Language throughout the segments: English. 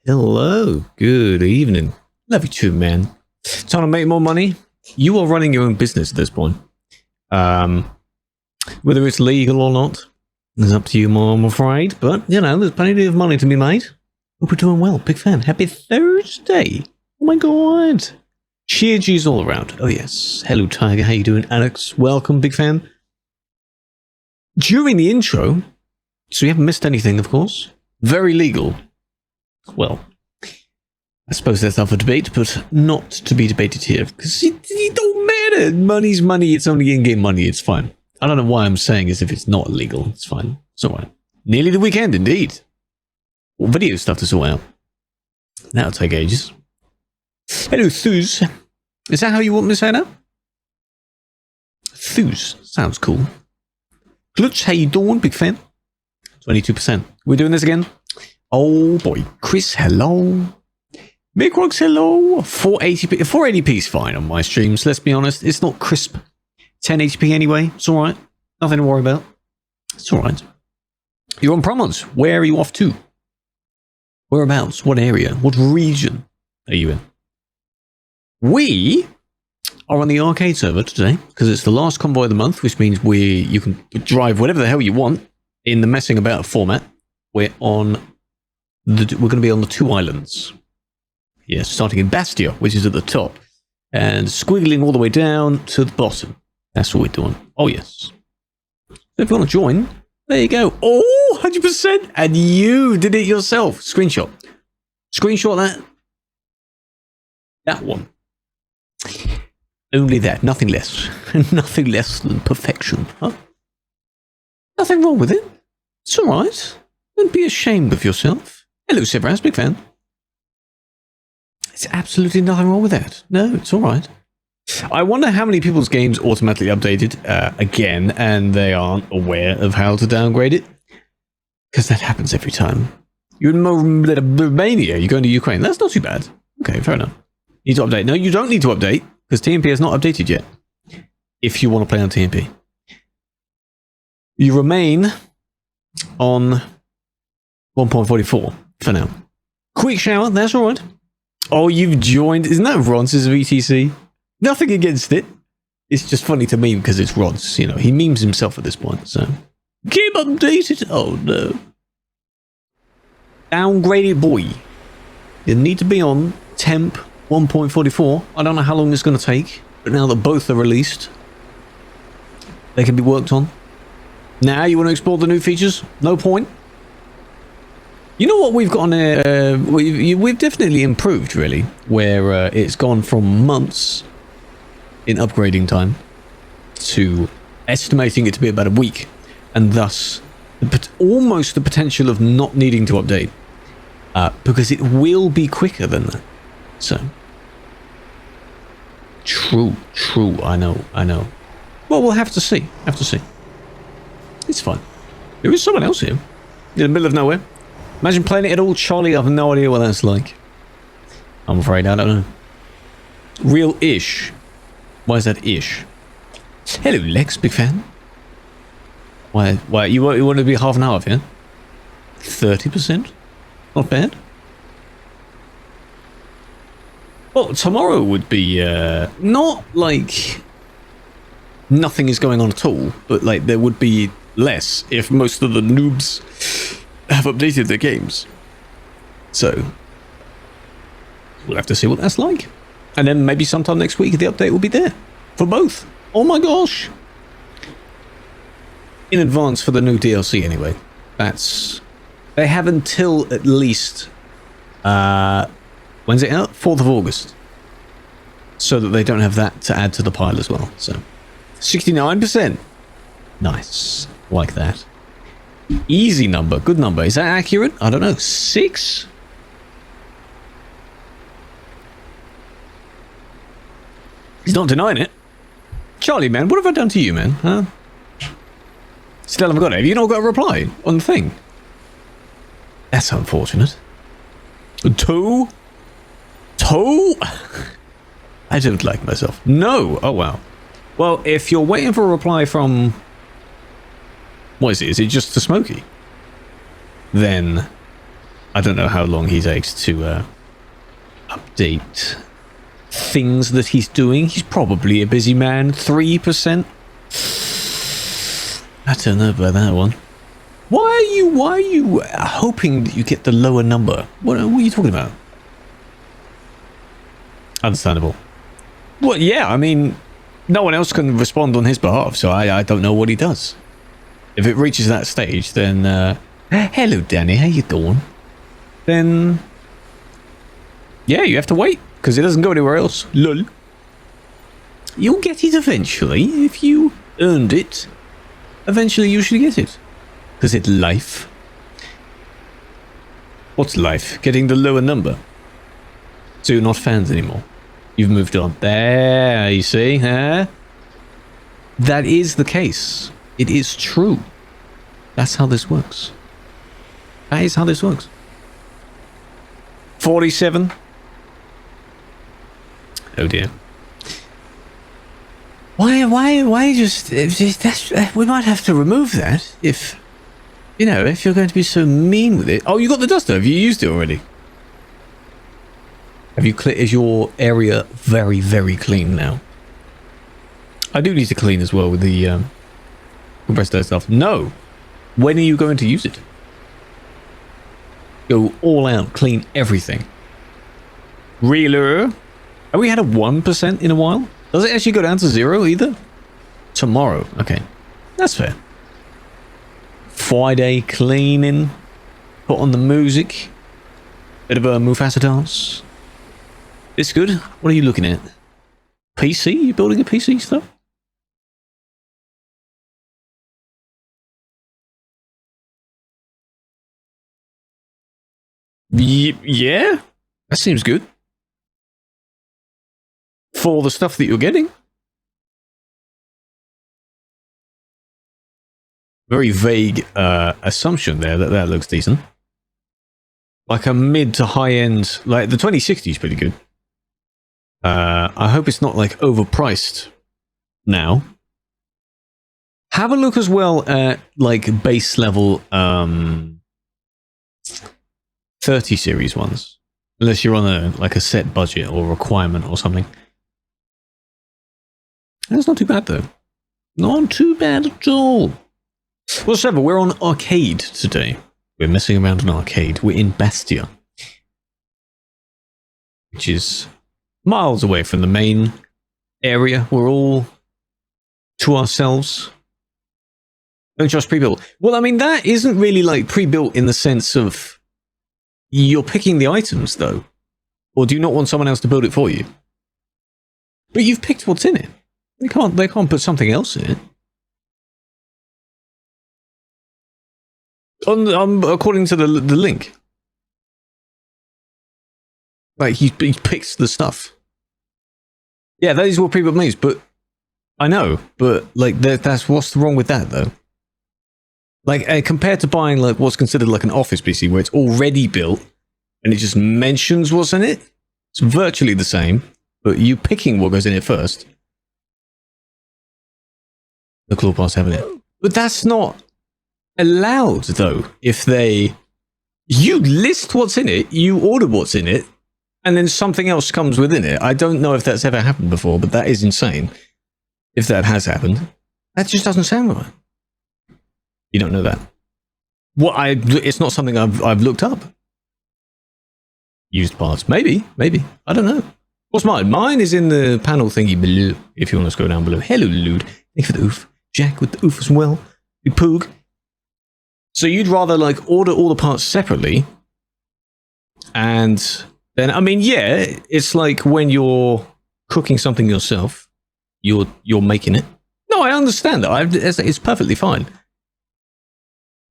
Hello, good evening. Love you too, man. Time to make more money. You are running your own business at this point. Whether it's legal or not is up to you more, I'm afraid. But, you know, there's plenty of money to be made. Hope we're doing well. Big fan. Happy Thursday. Oh my god. Sheer G's all around. Oh yes. Hello, Tiger. How you doing, Alex? Welcome, big fan. During the intro, so you haven't missed anything, of course. Very legal. Well, I suppose that's up for debate, but not to be debated here, because it don't matter. Money's money, it's only in-game money, it's fine. I don't know why I'm saying as if it's not illegal, it's fine. It's alright. Nearly the weekend, indeed. Well, video stuff to sort out. That'll take ages. Hello, Thuz. Is that how you want me to say that? Thuz. Sounds cool. Clutch, how you doing, big fan? 22%. We're doing this again? Oh boy. Chris, hello. Big Rocks, hello. 480p. 480p is fine on my streams, let's be honest. It's not crisp. 1080p anyway. It's alright. Nothing to worry about. It's alright. You're on promos. Where are you off to? Whereabouts? What area? What region are you in? We are on the arcade server today because it's the last convoy of the month, which means you can drive whatever the hell you want in the messing about format. We're going to be on the two islands. Yeah, starting in Bastia, which is at the top, and squiggling all the way down to the bottom. That's what we're doing. Oh yes. So if you want to join, there you go. Oh, 100%, and you did it yourself. Screenshot that. That one. Only that, nothing less. Nothing less than perfection, huh? Nothing wrong with it. It's alright. Don't be ashamed of yourself. Hello, Severus, big fan. There's absolutely nothing wrong with that. No, it's alright. I wonder how many people's games automatically updated again, and they aren't aware of how to downgrade it. Because that happens every time. You're in Romania, you're going to Ukraine. That's not too bad. Okay, fair enough. Need to update. No, you don't need to update, because TMP has not updated yet. If you want to play on TMP. You remain on 1.44 for now. Quick shower, that's alright. Oh, you've joined. Isn't that Ronce's VTC? Nothing against it. It's just funny to meme because it's Ronce. You know, he memes himself at this point, so. Keep updated. Oh, no. Downgraded boy. You need to be on temp 1.44. I don't know how long it's going to take, but now that both are released, they can be worked on. Now you want to explore the new features? No point. You know what we've got on here? We've definitely improved, really, where it's gone from months in upgrading time to estimating it to be about a week, and thus almost the potential of not needing to update, because it will be quicker than that. So, true, I know. Well, we'll have to see. It's fine. There is someone else here in the middle of nowhere. Imagine playing it at all, Charlie. I have no idea what that's like. I'm afraid I don't know. Real ish. Why is that ish? Hello, Lex, big fan. Why? You want to be half an hour off, yeah? 30%? Not bad. Well, tomorrow would be not like nothing is going on at all, but like there would be less if most of the noobs have updated their games. So we'll have to see what that's like. And then maybe sometime next week the update will be there for both. Oh my gosh. In advance for the new DLC anyway. They have until at least when's it out? 4th of August. So that they don't have that to add to the pile as well. So 69%. Nice. Like that. Easy number. Good number. Is that accurate? I don't know. 6? He's not denying it. Charlie, man, what have I done to you, man? Huh? Still haven't got it. Have you not got a reply on the thing? That's unfortunate. Toe? I don't like myself. No. Oh, wow. Well, if you're waiting for a reply from... What is it? Is it just the Smoky? Then I don't know how long he takes to update things that he's doing. He's probably a busy man. 3%. I don't know about that one. Why are you hoping that you get the lower number? What are you talking about? Understandable. Well, yeah, I mean, no one else can respond on his behalf, so I don't know what he does. If it reaches that stage, then, hello, Danny, how you doing? Then, yeah, you have to wait, because it doesn't go anywhere else. Lol. You'll get it eventually. If you earned it, eventually you should get it. Because it's life. What's life? Getting the lower number. So you're not fans anymore. You've moved on. There, you see, huh? That is the case. It is true. That's how this works. That is how this works. 47. Oh dear. Why just that's, we might have to remove that if, you know, if you're going to be so mean with it. Oh, you got the duster. Have you used it already? Have you is your area very, very clean now? I do need to clean as well with the compressed air stuff. No. When are you going to use it? Go all out, clean everything. Reeler. Have we had a 1% in a while? Does it actually go down to 0 either? Tomorrow. Okay. That's fair. Friday cleaning. Put on the music. Bit of a Mufasa dance. It's good. What are you looking at? PC? You building a PC stuff? Yeah. That seems good. For the stuff that you're getting. Very vague assumption there that looks decent. Like a mid to high end, like the 2060 is pretty good. I hope it's not like overpriced now. Have a look as well at like base level 30 series ones. Unless you're on a like a set budget or requirement or something. That's not too bad though. Not too bad at all. Well, Trevor, we're on arcade today. We're messing around in arcade. We're in Bastia. Which is miles away from the main area. We're all to ourselves. Don't trust pre-built. Well, I mean, that isn't really like pre-built in the sense of you're picking the items, though. Or do you not want someone else to build it for you? But you've picked what's in it. They can't put something else in it. According to the link. Like, he picks the stuff. Yeah, that is what pre-built means, but I know, but like, that's what's wrong with that, though? Like, compared to buying like what's considered like an office PC where it's already built and it just mentions what's in it, it's virtually the same, but you picking what goes in it first. The claw pass having it. But that's not allowed, though, if you list what's in it, you order what's in it, and then something else comes within it. I don't know if that's ever happened before, but that is insane. If that has happened, that just doesn't sound right. You don't know that. It's not something I've looked up. Used parts. Maybe. I don't know. What's mine? Mine is in the panel thingy below, if you want to scroll down below. Hello, Lude. Thank you for the oof. Jack with the oof as well. Big poog. So you'd rather like order all the parts separately, and then, I mean, yeah, it's like when you're cooking something yourself, you're making it. No, I understand that. It's perfectly fine.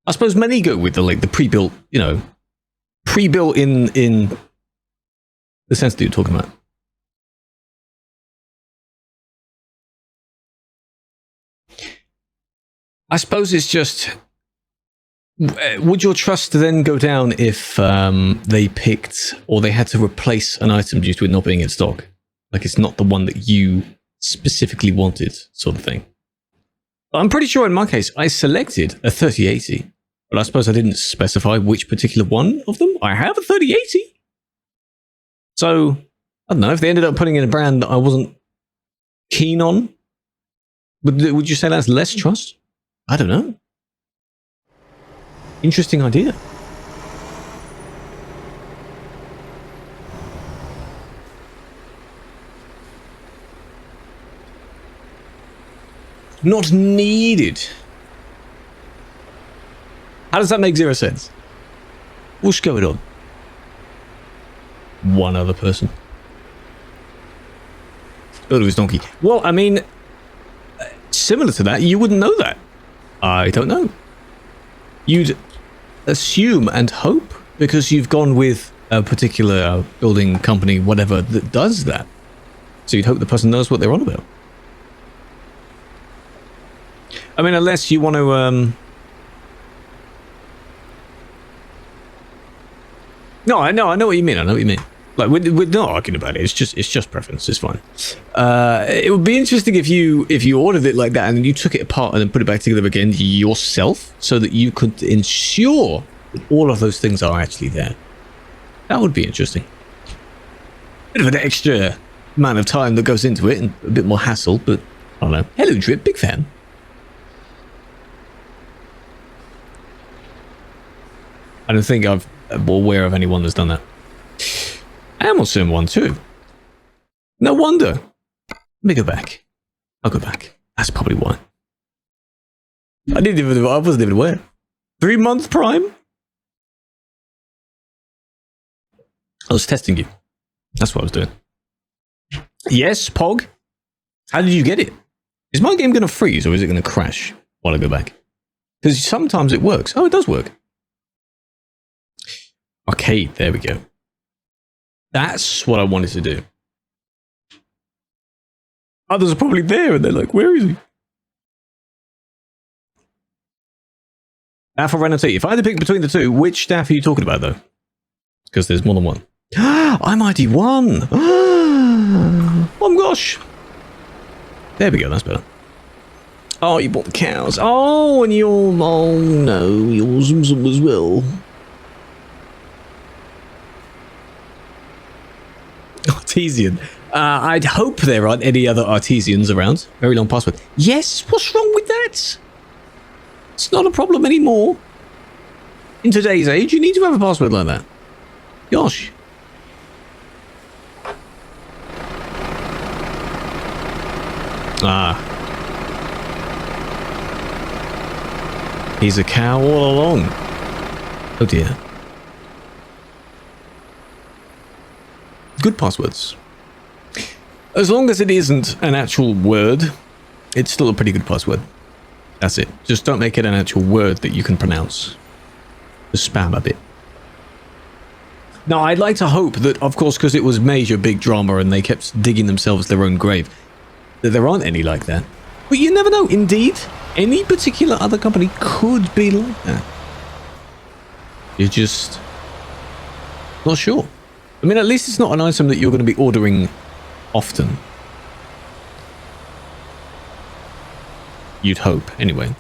I suppose many go with the pre-built, you know, pre-built in the sense that you're talking about. I suppose it's just, would your trust then go down if they picked or they had to replace an item due to it not being in stock? Like it's not the one that you specifically wanted, sort of thing. I'm pretty sure in my case, I selected a 3080 But I suppose I didn't specify which particular one of them. I have a 3080. So, I don't know, if they ended up putting in a brand that I wasn't keen on, would you say that's less trust? I don't know. Interesting idea. Not needed. How does that make zero sense? What's going on? One other person. Go to his donkey. Well, I mean, similar to that, you wouldn't know that. I don't know. You'd assume and hope because you've gone with a particular building company, whatever, that does that. So you'd hope the person knows what they're on about. I mean, unless you want to, No, I know what you mean. I know what you mean. Like, we're not arguing about it. It's just preference. It's fine. It would be interesting if you ordered it like that and then you took it apart and then put it back together again yourself, so that you could ensure that all of those things are actually there. That would be interesting. Bit of an extra amount of time that goes into it and a bit more hassle, but I don't know. Hello, Drip. Big fan. I don't think I'm aware of anyone that's done that. Amundsen one too. No wonder. Let me go back. I'll go back. That's probably why. I wasn't even aware. 3-month Prime? I was testing you. That's what I was doing. Yes, Pog? How did you get it? Is my game going to freeze or is it going to crash while I go back? Because sometimes it works. Oh, it does work. Arcade, there we go. That's what I wanted to do. Others are probably there and they're like, where is he? Staff or Renate. If I had to pick between the two, which staff are you talking about though? Because there's more than one. I'm ID1! Oh my gosh! There we go, that's better. Oh, you bought the cows. Oh, and you're... Oh no, you're Zoom Zoom as well. Artesian. I'd hope there aren't any other Artesians around. Very long password. Yes, what's wrong with that? It's not a problem anymore. In today's age, you need to have a password like that. Gosh. He's a cow all along. Oh dear. Good passwords. As long as it isn't an actual word, it's still a pretty good password. That's it. Just don't make it an actual word that you can pronounce. Just spam a bit. Now, I'd like to hope that, of course, because it was major big drama and they kept digging themselves their own grave, that there aren't any like that. But you never know. Indeed, any particular other company could be like that. You're just not sure. I mean, at least it's not an item that you're going to be ordering often. You'd hope, anyway.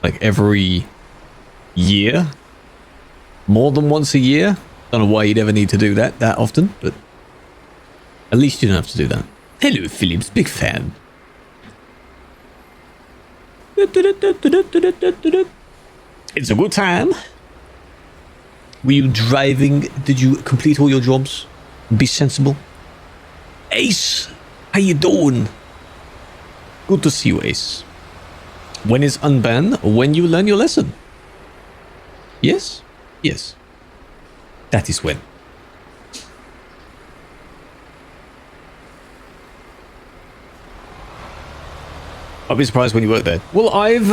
Like every year? More than once a year? Don't know why you'd ever need to do that often, but at least you don't have to do that. Hello, Phillips, big fan. It's a good time. Were you driving? Did you complete all your jobs? Be sensible. Ace, how you doing? Good to see you, Ace. When is unban? When you learn your lesson. Yes? Yes. That is when. I'll be surprised when you work there. Well, I've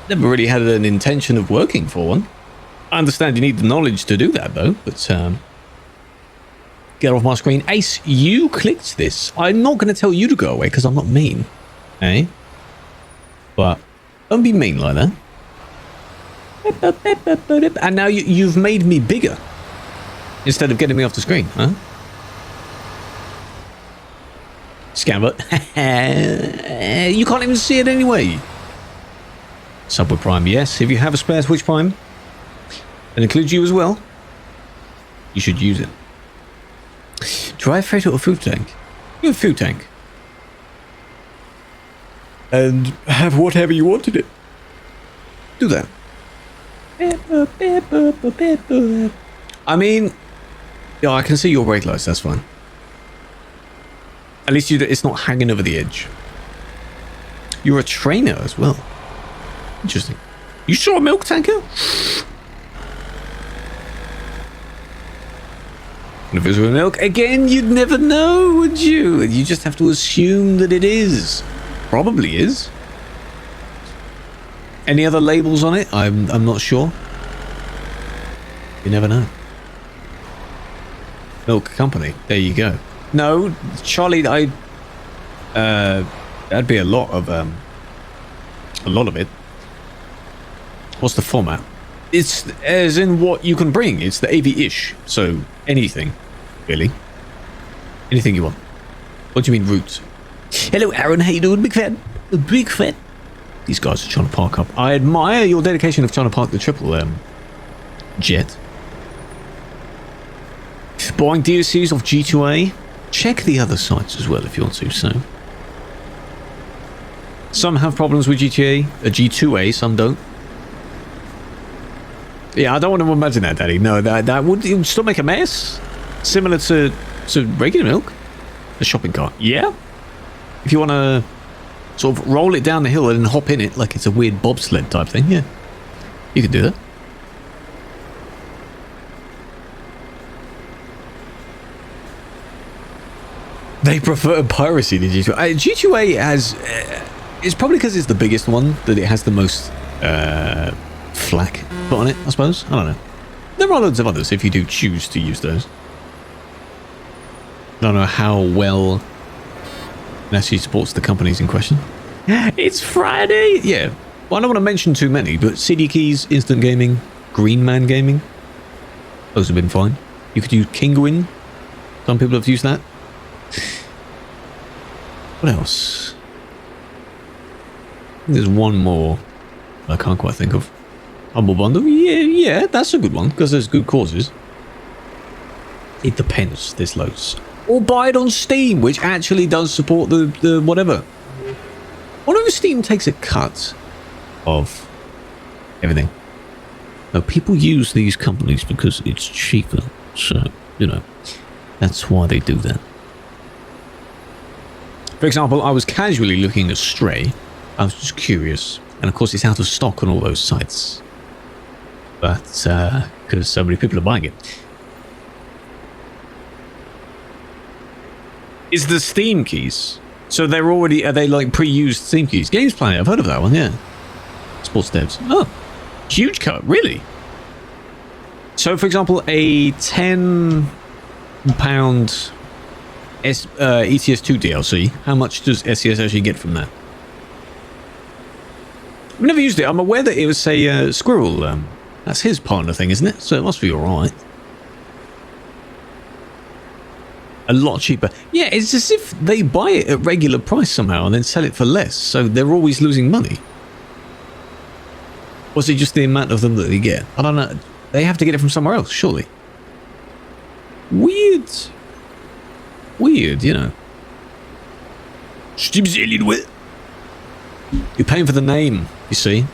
never really had an intention of working for one. I understand you need the knowledge to do that, though. But get off my screen. Ace, you clicked this. I'm not going to tell you to go away because I'm not mean. Eh? But don't be mean like that. And now you've made me bigger instead of getting me off the screen, huh? Scambot. You can't even see it anyway. Subway Prime, yes. If you have a spare Switch Prime, that includes you as well, you should use it. Drive freighter or food tank? You have food tank. And have whatever you want in it. Do that. I mean, yeah, I can see your brake lights, that's fine. At least it's not hanging over the edge. You're a trainer as well. Interesting. You saw a milk tanker? If it was with milk, again, you'd never know, would you? You just have to assume that it is. Probably is. Any other labels on it? I'm not sure. You never know. Milk company. There you go. No, Charlie, that'd be a lot of it. What's the format? It's as in what you can bring. It's the AV-ish. So anything, really. Anything you want. What do you mean route? Hello, Aaron. How you doing? Big fan. Big fan. These guys are trying to park up. I admire your dedication of trying to park the triple jet. Buying DLCs of G2A. Check the other sites as well if you want to. So some have problems with G2A, some don't. Yeah, I don't want to imagine that, Daddy. No, that would still make a mess. Similar to regular milk. A shopping cart. Yeah. If you want to sort of roll it down the hill and then hop in it like it's a weird bobsled type thing, yeah. You can do that. They prefer piracy to G2A. G2A has... it's probably because it's the biggest one that it has the most flack put on it, I suppose. I don't know. There are loads of others if you do choose to use those. I don't know how well it actually supports the companies in question. It's Friday! Yeah. Well, I don't want to mention too many, but CD Keys, Instant Gaming, Green Man Gaming. Those have been fine. You could use Kinguin. Some people have used that. What else? There's one more I can't quite think of. Humble Bundle? Yeah, that's a good one, because there's good causes. It depends, there's loads. Or buy it on Steam, which actually does support the whatever. I wonder if Steam takes a cut of everything. No, people use these companies because it's cheaper. So, you know, that's why they do that. For example, I was casually looking at Stray. I was just curious. And of course, it's out of stock on all those sites. But, because so many people are buying it. Is the Steam keys? So they're already, are they like pre-used Steam keys? Games Planet, I've heard of that one, yeah. Sports devs. Oh, huge cut, really? So, for example, a £10 ETS2 DLC, how much does SES actually get from that? I've never used it. I'm aware that it was a Squirrel. That's his partner thing, isn't it? So it must be alright. A lot cheaper. Yeah, it's as if they buy it at regular price somehow and then sell it for less. So they're always losing money. Or is it just the amount of them that they get? I don't know. They have to get it from somewhere else, surely. Weird. Weird, you know. Steam's alien with. You're paying for the name, you see.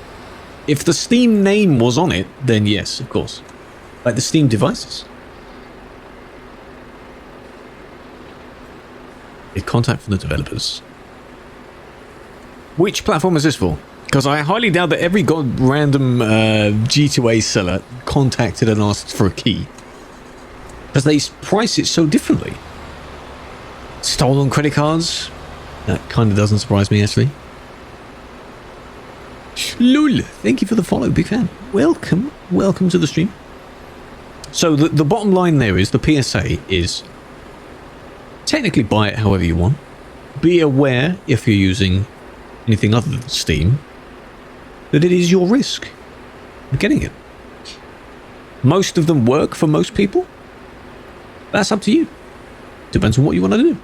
If the Steam name was on it, then yes, of course. Like the Steam devices. A contact from the developers. Which platform is this for? Because I highly doubt that every random G2A seller contacted and asked for a key. Because they price it so differently. Stolen credit cards? That kind of doesn't surprise me, actually. Lul, thank you for the follow, big fan. Welcome, welcome to the stream. So the bottom line there is, the PSA is, technically buy it however you want. Be aware, if you're using anything other than Steam, that it is your risk of getting it. Most of them work for most people. That's up to you. Depends on what you want to do.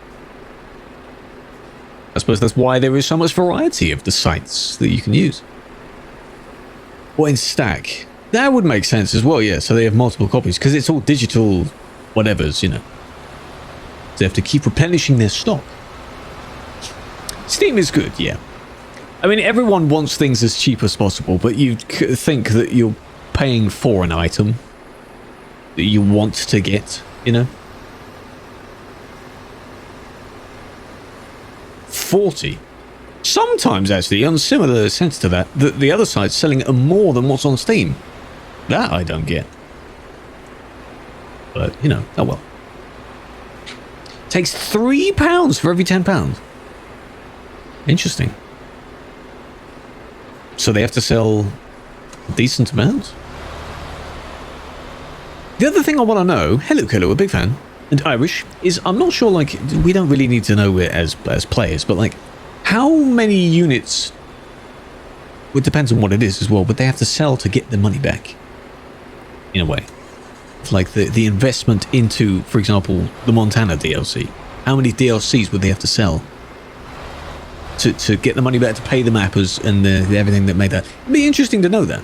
I suppose that's why there is so much variety of the sites that you can use. Or in stack. That would make sense as well, yeah. So they have multiple copies because it's all digital whatevers, you know. So they have to keep replenishing their stock. Steam is good, yeah. I mean, everyone wants things as cheap as possible, but you think that you're paying for an item that you want to get, you know? 40. Sometimes, actually, on similar sense to that, the other side's selling at more than what's on Steam. That I don't get. But, you know, oh well. Takes £3 for every £10. Interesting. So they have to sell a decent amount. The other thing I want to know, hello Krew, a big fan, and Irish, is I'm not sure, like, we don't really need to know it as players, but like, how many units, well, it depends on what it is as well, but they have to sell to get the money back, in a way. Like the investment into, for example, the Montana DLC. How many DLCs would they have to sell to get the money back to pay the mappers and everything that made that? It'd be interesting to know that.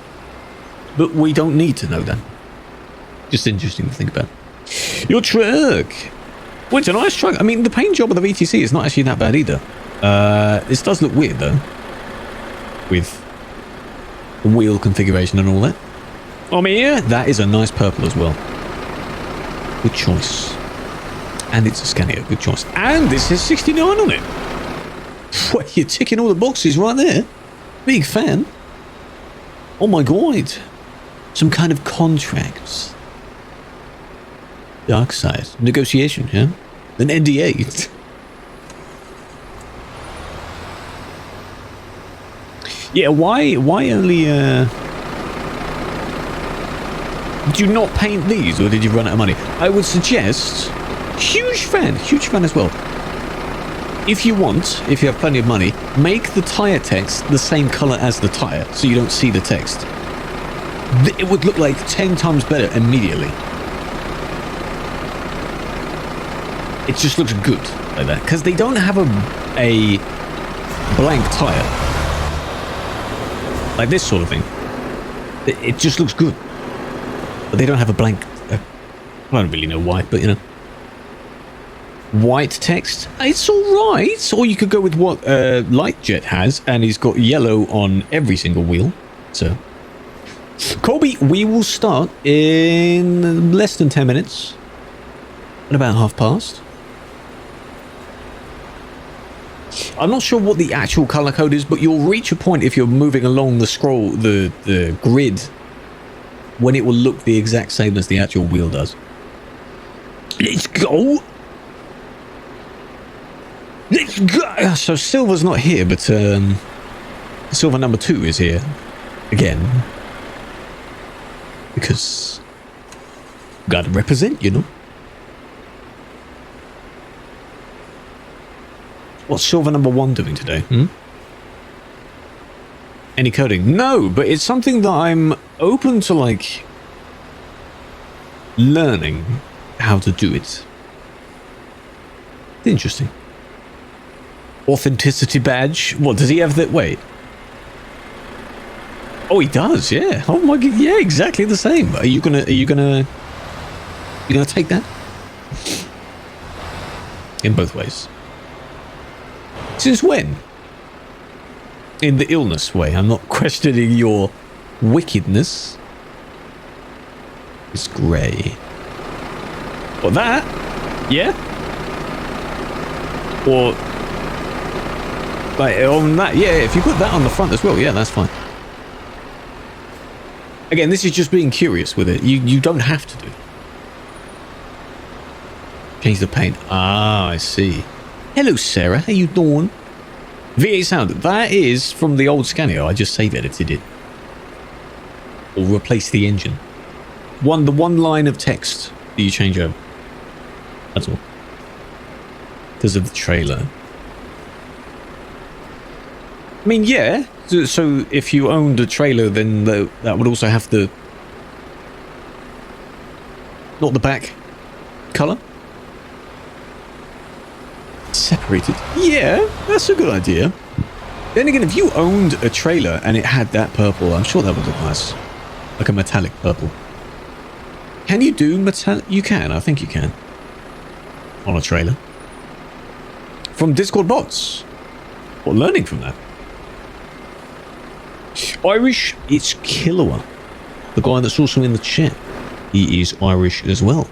But we don't need to know that. Just interesting to think about. Your truck! Well, it's a nice truck. I mean, the paint job of the VTC is not actually that bad either. This does look weird, though. With the wheel configuration and all that. Oh, yeah, that is a nice purple as well. Good choice. And it's a Scania. Good choice. And this says 69 on it. Well, you're ticking all the boxes right there. Big fan. Oh my god. Some kind of contract. Dark side. Negotiation, yeah? An NDA. Yeah, why only, Did you not paint these, or did you run out of money? I would suggest, huge fan as well. If you want, if you have plenty of money, make the tyre text the same colour as the tyre, so you don't see the text. It would look like 10 times better immediately. It just looks good like that, because they don't have a blank tyre. Like this sort of thing. It just looks good. But they don't have a blank... I don't really know why, but you know. White text. It's alright. Or you could go with what Lightjet has, and he's got yellow on every single wheel. So... Colby, we will start in less than 10 minutes. At about past. I'm not sure what the actual color code is, but you'll reach a point if you're moving along the scroll, the grid, when it will look the exact same as the actual wheel does. Let's go! Let's go! So silver's not here, but silver number 2 is here again. Because gotta represent, you know. What's silver number 1 doing today? Any coding? No, but it's something that I'm open to, like, learning how to do it. Interesting. Authenticity badge. What, does he have that? Wait. Oh, he does, yeah. Oh my god, yeah, exactly the same. Are you gonna take that? In both ways. Since when? In the illness way. I'm not questioning your wickedness. It's grey. What, that? Yeah? Or... like, on that, yeah, if you put that on the front as well, yeah, that's fine. Again, this is just being curious with it. You don't have to do. Change the paint. Ah, I see. Hello, Sarah. How you doing? V8 sound. That is from the old Scania. I just save edited it. Or replace the engine. The one line of text that you change over. That's all. Because of the trailer. I mean, yeah. So if you owned a trailer, then that would also have the... not the back colour. Separated. Yeah, that's a good idea. Then again, if you owned a trailer and it had that purple, I'm sure that would look nice. Like a metallic purple. Can you do metallic? You can, I think you can. On a trailer. From Discord bots. What, learning from that? Irish, it's Killua. The guy that's also in the chat. He is Irish as well.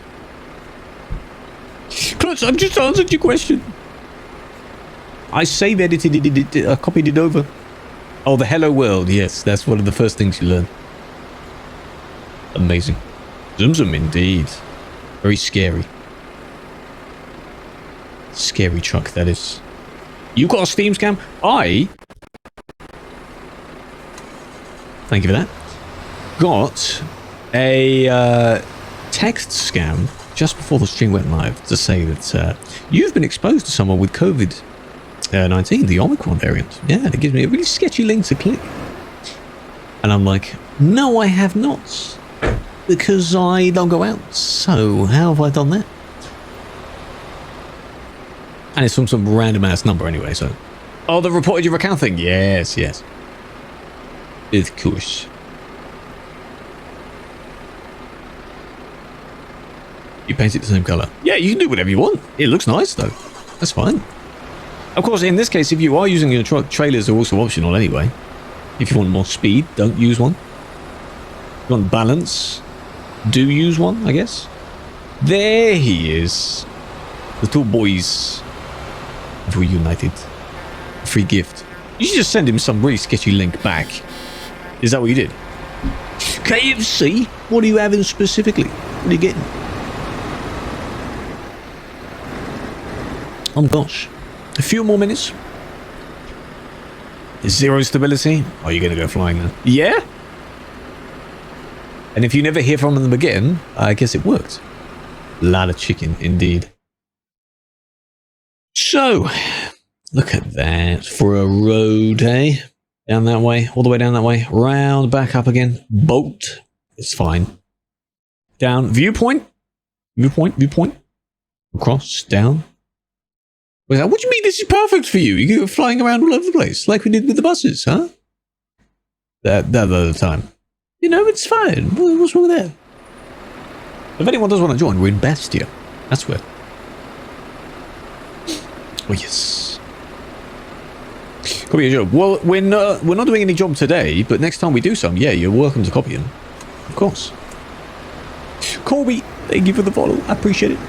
Clutch, I've just answered your question. I save edited it, I copied it over. Oh, the hello world. Yes, that's one of the first things you learn. Amazing. Zoom zoom indeed. Very scary. Scary truck, that is. You got a Steam scam? Thank you for that. Got a text scam just before the stream went live to say that you've been exposed to someone with COVID-19, the Omicron variant. Yeah, it gives me a really sketchy link to click. And I'm like, no, I have not. Because I don't go out. So, how have I done that? And it's from some random ass number anyway, so. Oh, they reported your account thing? Yes, yes. Of course. You paint it the same colour. Yeah, you can do whatever you want. It looks nice though. That's fine. Of course, in this case, if you are using your truck, trailers are also optional anyway. If you want more speed, don't use one. If you want balance, do use one, I guess. There he is. The two boys have reunited. Free gift. You should just send him some really sketchy link back. Is that what you did? KFC? What are you having specifically? What are you getting? Oh gosh. A few more minutes. Zero stability. Are you going to go flying then? Yeah? And if you never hear from them again, I guess it worked. A lot of chicken, indeed. So, look at that for a road, eh? Down that way, all the way down that way, round, back up again, boat. It's fine. Down, viewpoint, viewpoint, across, down. What do you mean this is perfect for you? You go flying around all over the place, like we did with the buses, huh? That other time. You know, it's fine. What's wrong with that? If anyone does want to join, we're in Bastia. That's where. Oh, yes. Copy a job. Well, we're not doing any job today, but next time we do some, yeah, you're welcome to copy them. Of course. Corby, thank you for the follow. I appreciate it.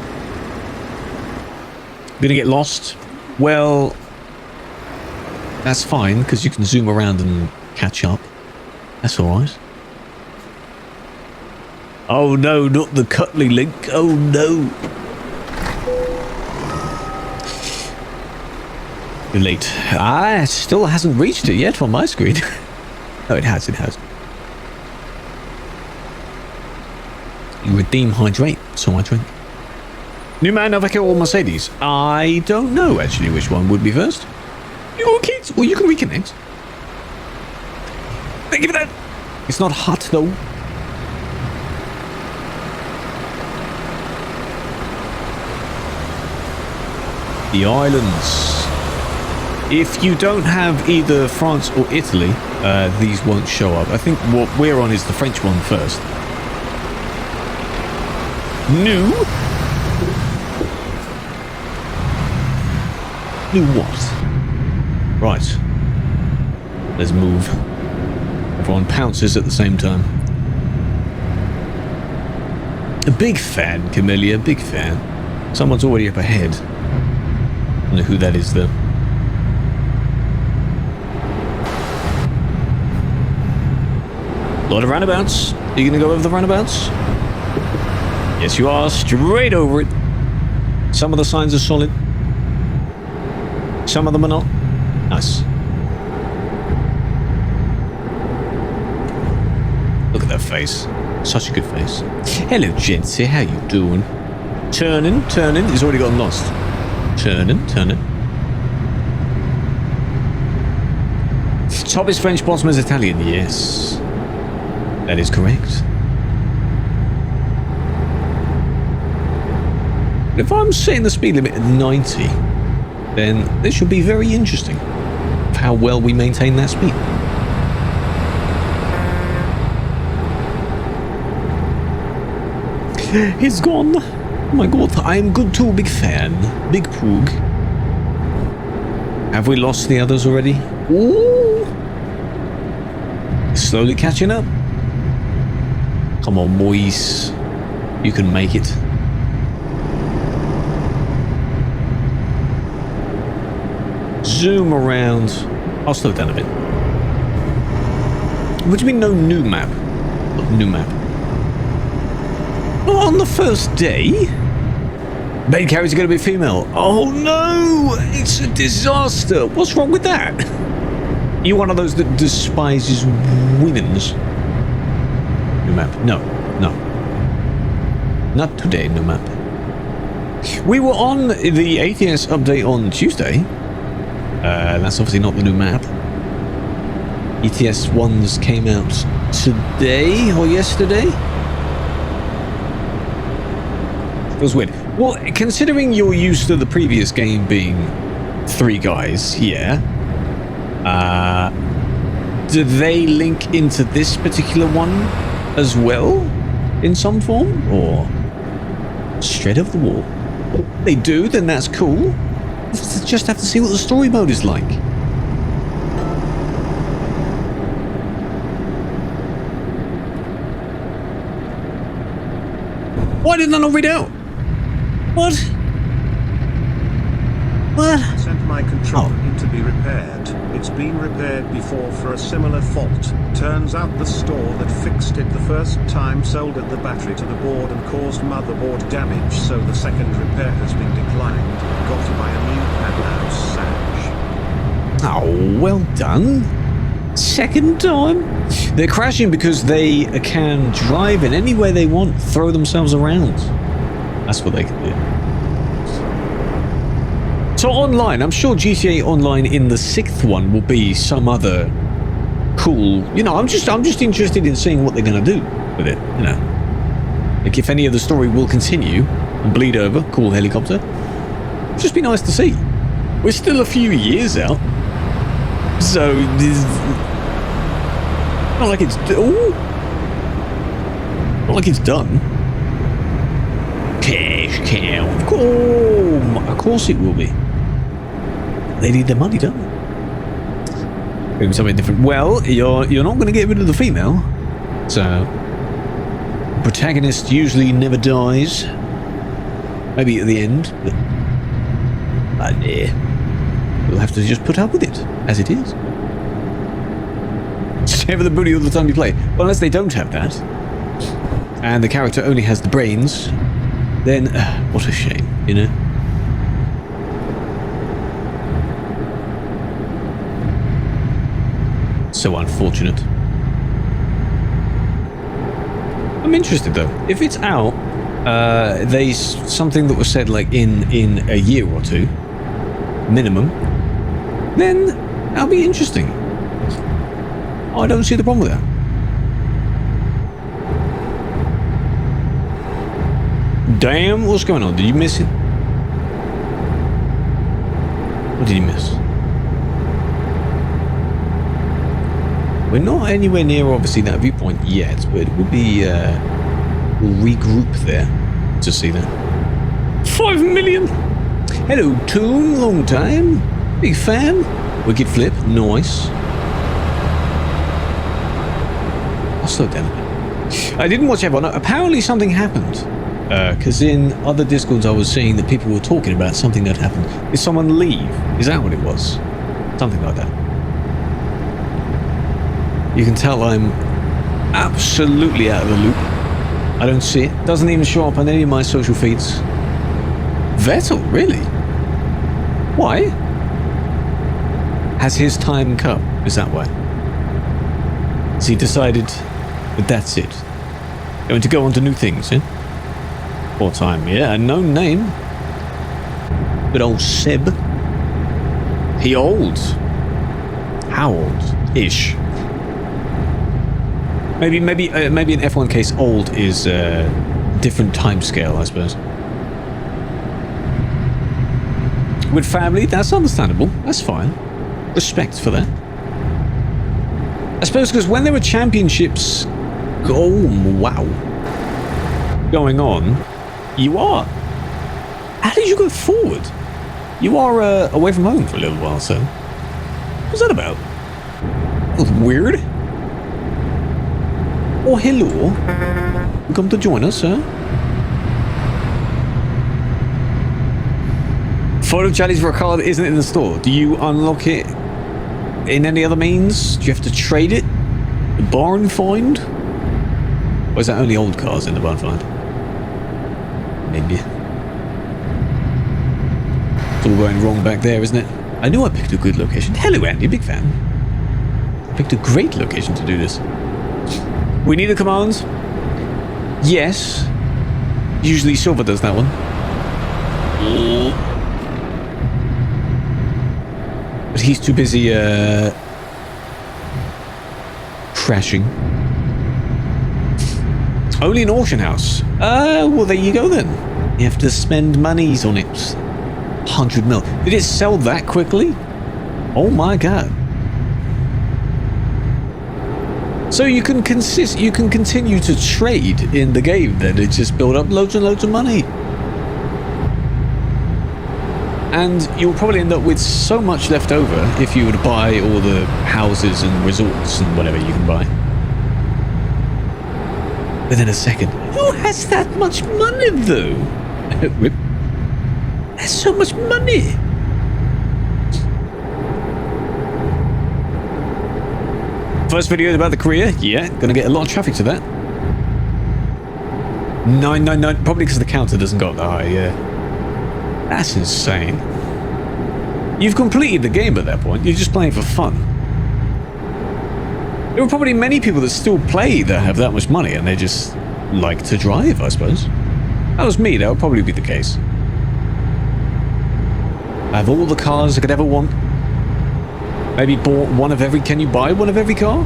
Gonna get lost? Well, that's fine, because you can zoom around and catch up. That's alright. Oh no, not the Cutley link. Oh no. Late. It still hasn't reached it yet on my screen. Oh, it has, it has. You redeem hydrate, so I drink. New man, Novac or Mercedes? I don't know actually which one would be first. You got kids? Well, you can reconnect. Thank you for that. It's not hot though. The islands. If you don't have either France or Italy, these won't show up. I think what we're on is the French one first. New? New what? Right. Let's move. Everyone pounces at the same time. A big fan, Camellia, big fan. Someone's already up ahead. I don't know who that is though. A lot of roundabouts. Are you going to go over the roundabouts? Yes, you are. Straight over it. Some of the signs are solid. Some of them are not. Nice. Look at that face. Such a good face. Hello, Jency. How you doing? Turning. He's already gotten lost. Turning. Top is French, bottom is Italian. Yes. That is correct. If I'm setting the speed limit at 90, then this should be very interesting. of how well we maintain that speed. He's gone. Oh my god, I am good too, big fan. Big poog. Have we lost the others already? Ooh. Slowly catching up. Come on, boys. You can make it. Zoom around. I'll slow down a bit. What do you mean no new map? Not new map. Oh, on the first day? Main character's going to be female. Oh no! It's a disaster. What's wrong with that? You one of those that despises women's? New map. No. No. Not today, new map. We were on the ATS update on Tuesday. That's obviously not the new map. ETS ones came out today or yesterday. Feels weird. Well, considering you're used to the previous game being 3 guys, yeah. Do they link into this particular one as well in some form, or straight off the wall? If they do, then that's cool. Just have to see what the story mode is like. Why didn't I not read out? What? What? Sent my controller in to be repaired. It's been repaired before for a similar fault. Turns out the store that fixed it the first time sold it the battery to the board and caused motherboard damage, so the second repair has been declined. Got to buy a new padhouse, Sag. Oh, well done. Second time. They're crashing because they can drive in any way they want, throw themselves around. That's what they can do. So online, I'm sure GTA Online in the 6th one will be some other cool, you know, I'm just interested in seeing what they're going to do with it, you know. Like if any of the story will continue and bleed over, cool helicopter. It'd just be nice to see. We're still a few years out. So, not like it's, not like it's done. Cash cow. Of course it will be. They need their money, don't they? Maybe something different. Well, you're not going to get rid of the female. So, protagonist usually never dies. Maybe at the end, but yeah, we'll have to just put up with it as it is. Save the booty all the time you play. Well, unless they don't have that, and the character only has the brains, then what a shame, you know. So unfortunate. I'm interested though. If it's out, there's something that was said like in a year or two, minimum, then that'll be interesting. I don't see the problem with that. Damn, what's going on? Did you miss it? What did you miss? We're not anywhere near, obviously, that viewpoint yet, but it will be, we'll regroup there to see that. 5 million! Hello, Toon, long time. Big fan. Wicked flip, nice. I'll slow down a bit. I didn't watch everyone. Apparently something happened. Because in other Discords I was seeing that people were talking about something that happened. Did someone leave? Is that what it was? Something like that. You can tell I'm absolutely out of the loop. I don't see it. Doesn't even show up on any of my social feeds. Vettel, really? Why? Has his time come? Is that why? Has he decided that that's it? Going to go on to new things, eh? Poor time, yeah, a known name. Good old Seb. He old. How old? Ish. Maybe in F1 case, old is a different time scale, I suppose. With family, that's understandable. That's fine. Respect for that. I suppose because when there were championships, wow, going on, you are. How did you go forward? You are away from home for a little while, so what's that about? That was weird. Oh, hello. Come to join us, sir. Photo challenge for a car that isn't in the store. Do you unlock it in any other means? Do you have to trade it? The barn find? Or is that only old cars in the barn find? Maybe. It's all going wrong back there, isn't it? I knew I picked a good location. Hello, Andy. Big fan. I picked a great location to do this. We need the commands. Yes. Usually Silver does that one. But he's too busy crashing. Only an auction house. Well, there you go then. You have to spend monies on it. 100 mil. Did it sell that quickly? Oh my god. So you can continue to trade in the game then. It just build up loads and loads of money. And you'll probably end up with so much left over if you were to buy all the houses and resorts and whatever you can buy. Within a second. Who has that much money though? Rip. That's so much money. First video about the Korea? Yeah, gonna get a lot of traffic to that. 999, probably because the counter doesn't go up that high, yeah. That's insane. You've completed the game at that point, you're just playing for fun. There are probably many people that still play that have that much money and they just like to drive, I suppose. If that was me, that would probably be the case. I have all the cars I could ever want. Maybe bought one of every... Can you buy one of every car?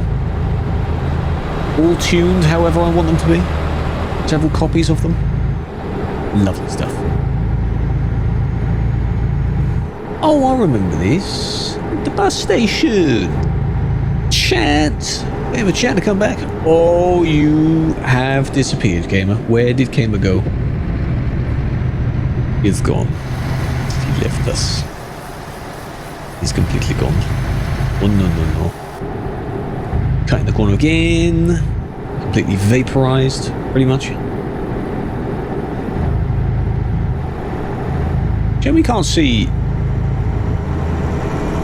All tuned however I want them to be. Several copies of them. Lovely stuff. Oh, I remember this. The bus station. Chat. We have a chat to come back. Oh, you have disappeared, Gamer. Where did Gamer go? He's gone. He left us. He's completely gone. Oh, no. Cutting the corner again. Completely vaporized, pretty much. Jeremy can't see.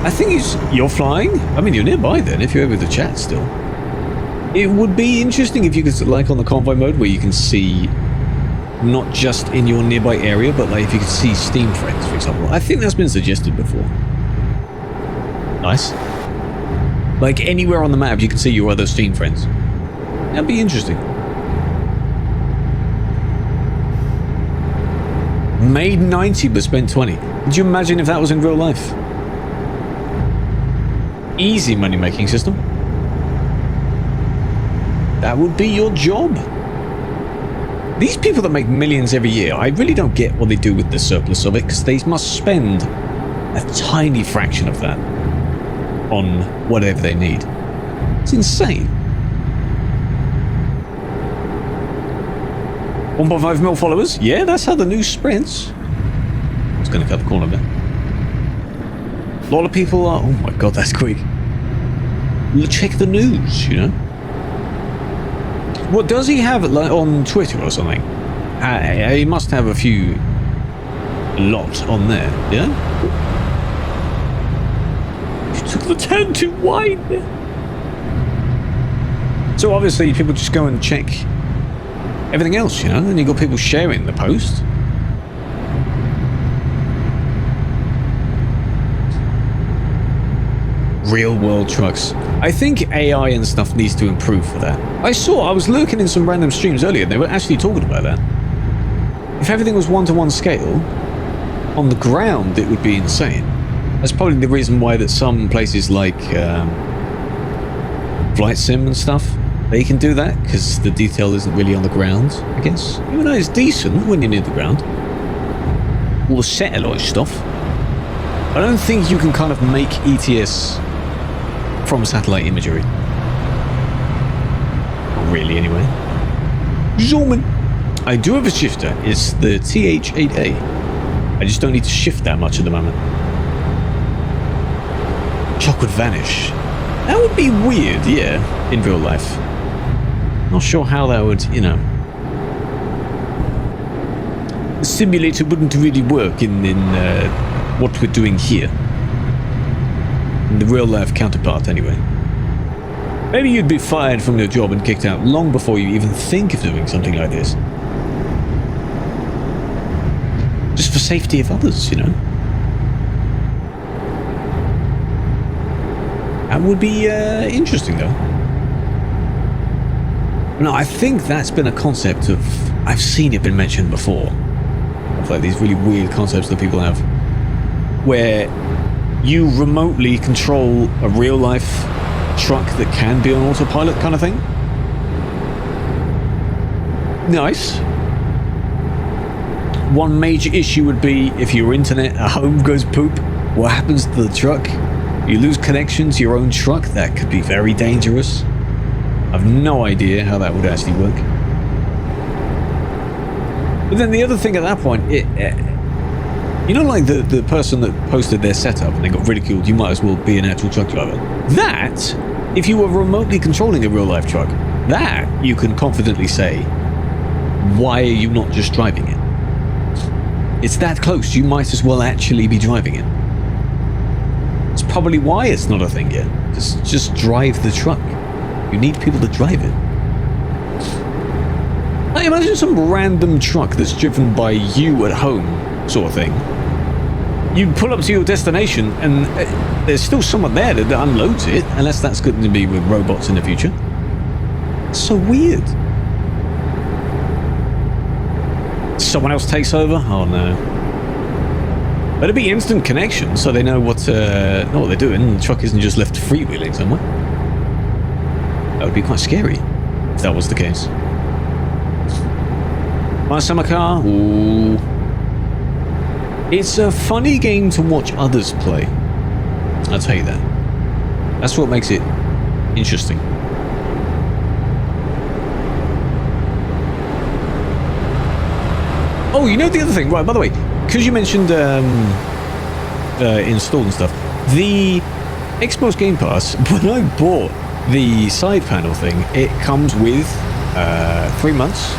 I think you're flying. I mean, you're nearby then, if you're able to chat still. It would be interesting if you could, like on the convoy mode, where you can see not just in your nearby area, but like if you could see Steam friends, for example. I think that's been suggested before. Nice. Like anywhere on the map, you can see your other Steam friends. That'd be interesting. Made 90 but spent 20. Could you imagine if that was in real life? Easy money-making system. That would be your job. These people that make millions every year, I really don't get what they do with the surplus of it, because they must spend a tiny fraction of that on whatever they need. It's insane. 1.5 mil followers. Yeah, that's how the news spreads. It's going to cut the corner a bit. A lot of people are... Oh my god, that's quick. Check the news, you know? What does he have like, on Twitter or something? He must have a lot on there, yeah? You took the turn too wide. So obviously people just go and check everything else, you know? And you've got people sharing the post. Real world trucks. I think AI and stuff needs to improve for that. I was lurking in some random streams earlier and they were actually talking about that. If everything was one-to-one scale, on the ground it would be insane. That's probably the reason why that some places like Flight Sim and stuff, they can do that, because the detail isn't really on the ground, I guess. Even though it's decent when you're near the ground. All the satellite stuff. I don't think you can kind of make ETS from satellite imagery. Not really, anyway. Zooming. I do have a shifter. It's the TH8A. I just don't need to shift that much at the moment. Shock would vanish. That would be weird, yeah, in real life. Not sure how that would, you know. The simulator wouldn't really work in what we're doing here. In the real life counterpart, anyway. Maybe you'd be fired from your job and kicked out long before you even think of doing something like this. Just for safety of others, you know. That would be interesting, though. No, I think that's been a concept of... I've seen it been mentioned before. Of like these really weird concepts that people have. Where you remotely control a real-life truck that can be on autopilot kind of thing. Nice. One major issue would be if your internet at home goes poop, what happens to the truck? You lose connection to your own truck? That could be very dangerous. I've no idea how that would actually work. But then the other thing at that point, you know, like the person that posted their setup and they got ridiculed, you might as well be an actual truck driver. That, if you were remotely controlling a real life truck, that you can confidently say, why are you not just driving it? It's that close, you might as well actually be driving it. It's probably why it's not a thing yet. Just drive the truck. You need people to drive it. Like, imagine some random truck that's driven by you at home, sort of thing. You pull up to your destination and there's still someone there that unloads it, unless that's going to be with robots in the future. It's so weird. Someone else takes over? Oh no. But it'd be instant connection, so they know what they're doing. The truck isn't just left freewheeling somewhere. That would be quite scary if that was the case. My summer car? Ooh. It's a funny game to watch others play. I'll tell you that. That's what makes it interesting. Oh, you know the other thing, right, by the way, because you mentioned install and stuff, the Xbox Game Pass, when I bought the side panel thing, it comes with 3 months,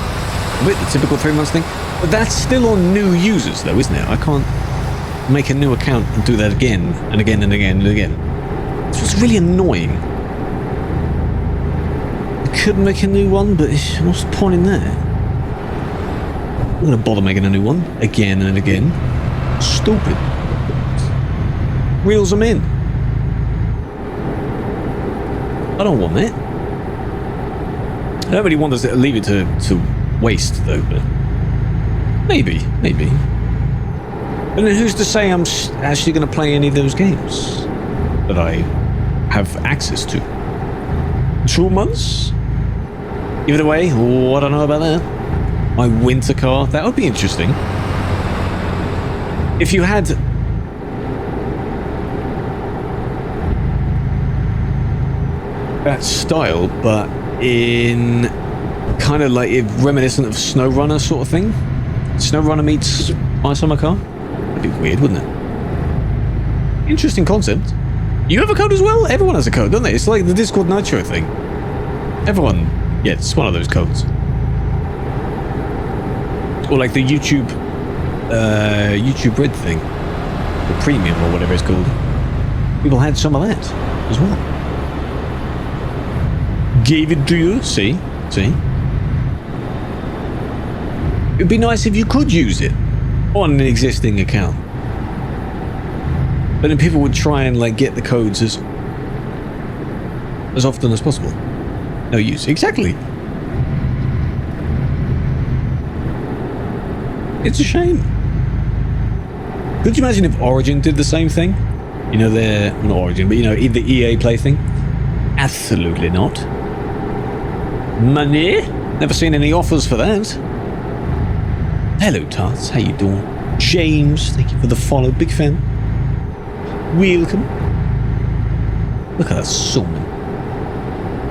with the typical 3 months thing, but that's still on new users though, isn't it? I can't make a new account and do that again and again and again and again. So it's really annoying. I could make a new one, but what's the point in that? I'm not going to bother making a new one again and again. Stupid. Reels them in. I don't want it. I don't really want to leave it to waste though, but maybe. And then who's to say I'm actually going to play any of those games that I have access to? 2 months? Give it away? Oh, I don't know about that. My winter car, that would be interesting. If you had that style, but in kind of like reminiscent of SnowRunner sort of thing. SnowRunner meets my summer car. That'd be weird, wouldn't it? Interesting concept. You have a code as well? Everyone has a code, don't they? It's like the Discord Nitro thing. Everyone gets one of those codes. Or like the YouTube Red thing. The Premium or whatever it's called. People had some of that as well. Gave it to you, see? It'd be nice if you could use it on an existing account. But then people would try and like get the codes as often as possible. No use. Exactly. It's a shame. Could you imagine if Origin did the same thing? You know, not Origin, but you know, the EA Play thing? Absolutely not. Money? Never seen any offers for that. Hello, Tarts. How you doing? James, thank you for the follow. Big fan. Welcome. Look at that zooming.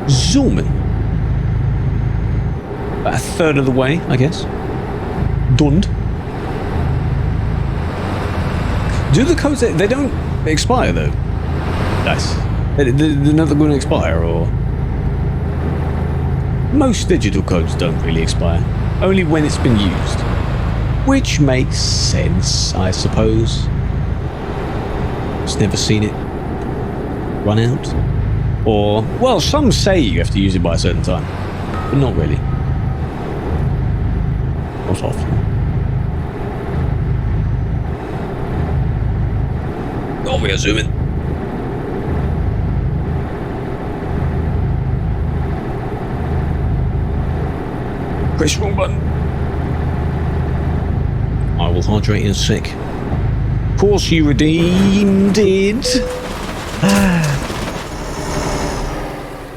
Zooming. About a third of the way, I guess. Done. Do the codes, they don't expire though? Nice. They're not going to expire, or? Most digital codes don't really expire. Only when it's been used. Which makes sense, I suppose. Just never seen it run out. Or, well, some say you have to use it by a certain time. But not really. Not often. Oh, we are zooming. Press wrong button. I will hydrate in a sec. Of course you redeemed it.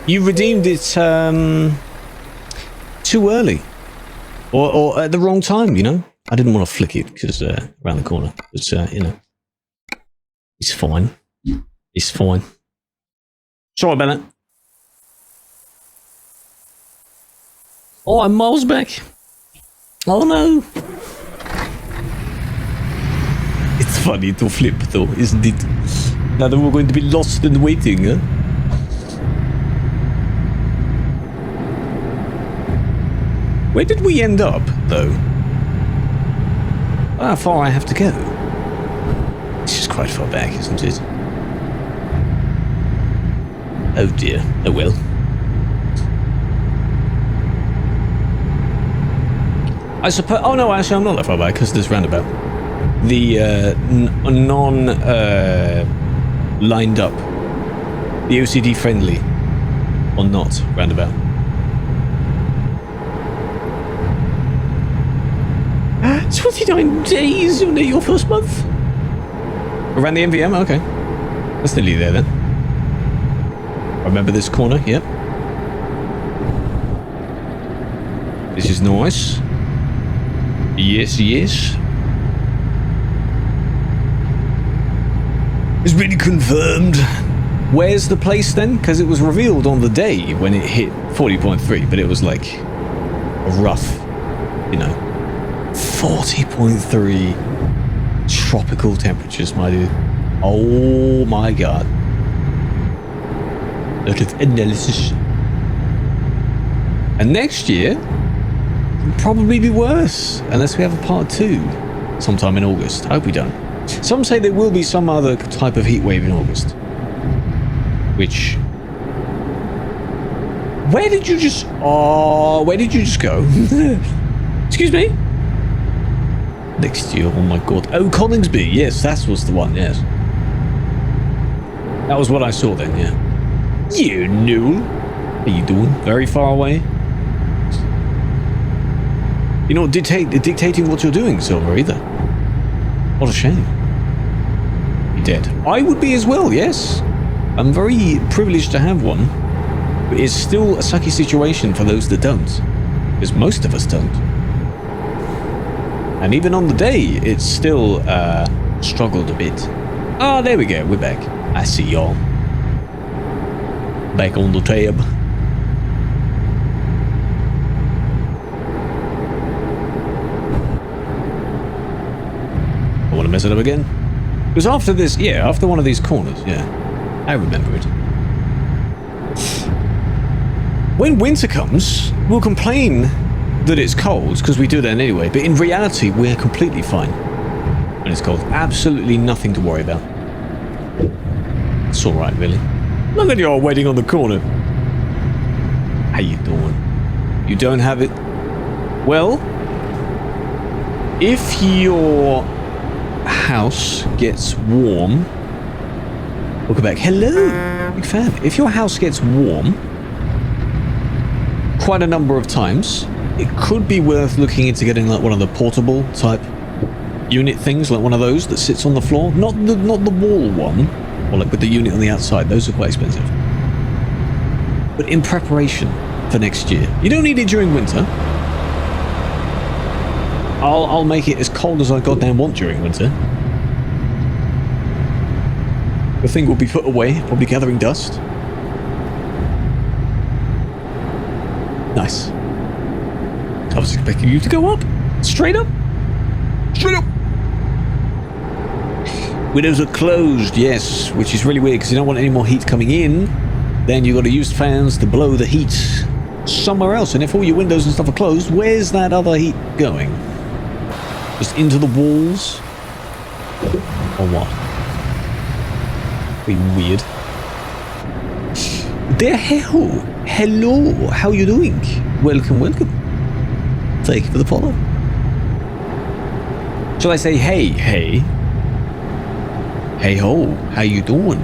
You redeemed it too early. Or at the wrong time, you know? I didn't want to flick it because around the corner. But, you know. It's fine. It's fine. Sorry about that. Oh, I'm miles back. Oh no. It's funny to flip though, isn't it? Now that we're going to be lost in waiting, huh? Where did we end up, though? How far I have to go? This is quite far back, isn't it? Oh dear. Oh well. I suppose... Oh no, actually I'm not that far back, because there's roundabout. The lined up. The OCD friendly. Or not roundabout. 29 days on your first month? Around the MVM? Okay. That's nearly there then. Remember this corner? Yep. This is nice. Yes, yes. It's been confirmed. Where's the place then? Because it was revealed on the day when it hit 40.3, but it was like a rough, you know, 40.3 tropical temperatures, my dude. Oh my god. Look at analysis. And next year will probably be worse, unless we have a part 2 sometime in August. I hope we don't. Some say there will be some other type of heat wave in August. Which... Where did you just... Oh, where did you just go? Excuse me? Next year, oh my god. Oh, Coningsby, yes, that was the one, yes. That was what I saw then, yeah. You knew. How you doing? Very far away? You're not dictating what you're doing, Silver, either. What a shame. You're dead. I would be as well, yes. I'm very privileged to have one. But it's still a sucky situation for those that don't. Because most of us don't. And even on the day, it's still struggled a bit. Ah, there we go. We're back. I see y'all. Back on the tab. I want to mess it up again. It was after this, yeah, after one of these corners, yeah. I remember it. When winter comes, we'll complain that it's cold, because we do that anyway, but in reality, we're completely fine when it's cold. Absolutely nothing to worry about. It's alright, really. Look at you all waiting on the corner. How you doing? You don't have it? Well, if your house gets warm... Welcome back. Hello, big fan. If your house gets warm quite a number of times, it could be worth looking into getting like one of the portable type unit things, like one of those that sits on the floor. Not the wall one, or like with the unit on the outside. Those are quite expensive. But in preparation for next year. You don't need it during winter. I'll make it as cold as I goddamn want during winter. The thing will be put away, probably gathering dust. Nice. I was expecting you to go up. Straight up. Straight up. Windows are closed, yes, which is really weird because you don't want any more heat coming in. Then you've got to use fans to blow the heat somewhere else. And if all your windows and stuff are closed, where's that other heat going? Just into the walls? Or what? Be weird. The hell? Hello, how you doing? Welcome, welcome. Thank you for the follow. Shall I say hey, hey? Hey ho, how you doing?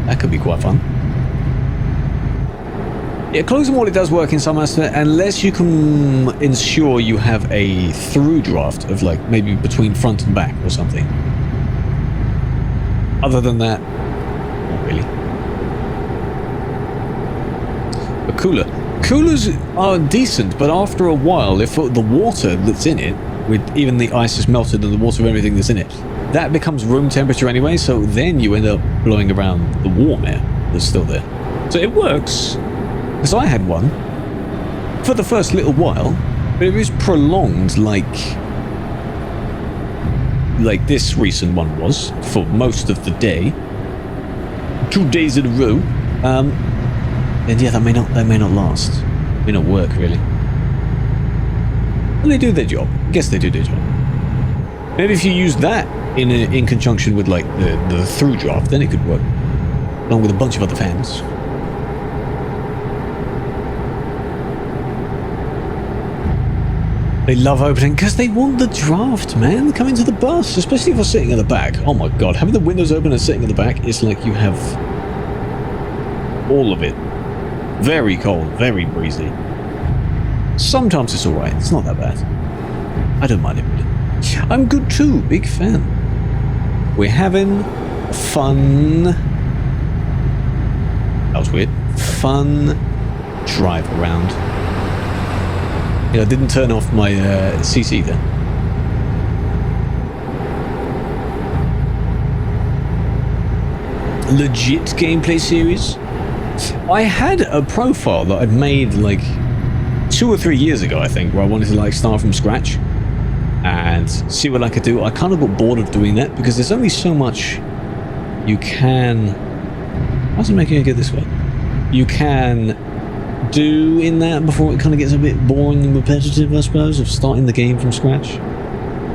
That could be quite fun. Yeah, closing wall, it does work in some aspect, unless you can ensure you have a through draft of like maybe between front and back or something. Other than that, not really. A cooler. Coolers are decent, but after a while, if the water that's in it, with even the ice is melted and the water of everything that's in it, that becomes room temperature anyway, so then you end up blowing around the warm air that's still there. So it works, because I had one for the first little while, but it was prolonged like this recent one was for most of the day, 2 days in a row. And yeah, that may not last, may not work really. And they do their job. I guess they do their job. Maybe if you use that in conjunction with like the through draft, then it could work, along with a bunch of other fans. They love opening because they want the draft, man. Come into the bus, especially if you're sitting at the back. Oh my god, having the windows open and sitting at the back is like you have all of it. Very cold, very breezy. Sometimes it's alright, it's not that bad. I don't mind it really. I'm good too, big fan. We're having fun. That was weird. Fun drive around. Yeah, I didn't turn off my CC then. Legit gameplay series. I had a profile that I'd made like 2 or 3 years ago, I think, where I wanted to like start from scratch and see what I could do. I kind of got bored of doing that because there's only so much you can... Why is it making it go this way? You can do in that before it kind of gets a bit boring and repetitive, I suppose, of starting the game from scratch.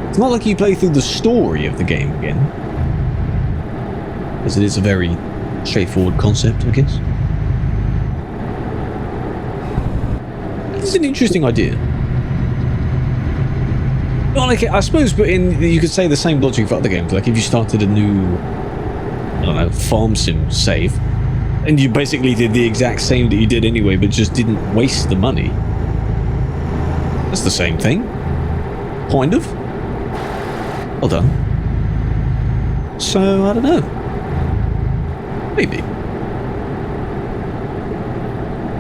It's not like you play through the story of the game again, because it is a very straightforward concept, I guess. It's an interesting idea. Not like it, I suppose, but you could say the same logic for other games. Like if you started a new, I don't know, farm sim save, and you basically did the exact same that you did anyway, but just didn't waste the money. That's the same thing. Kind of. Well done. So, I don't know. Maybe.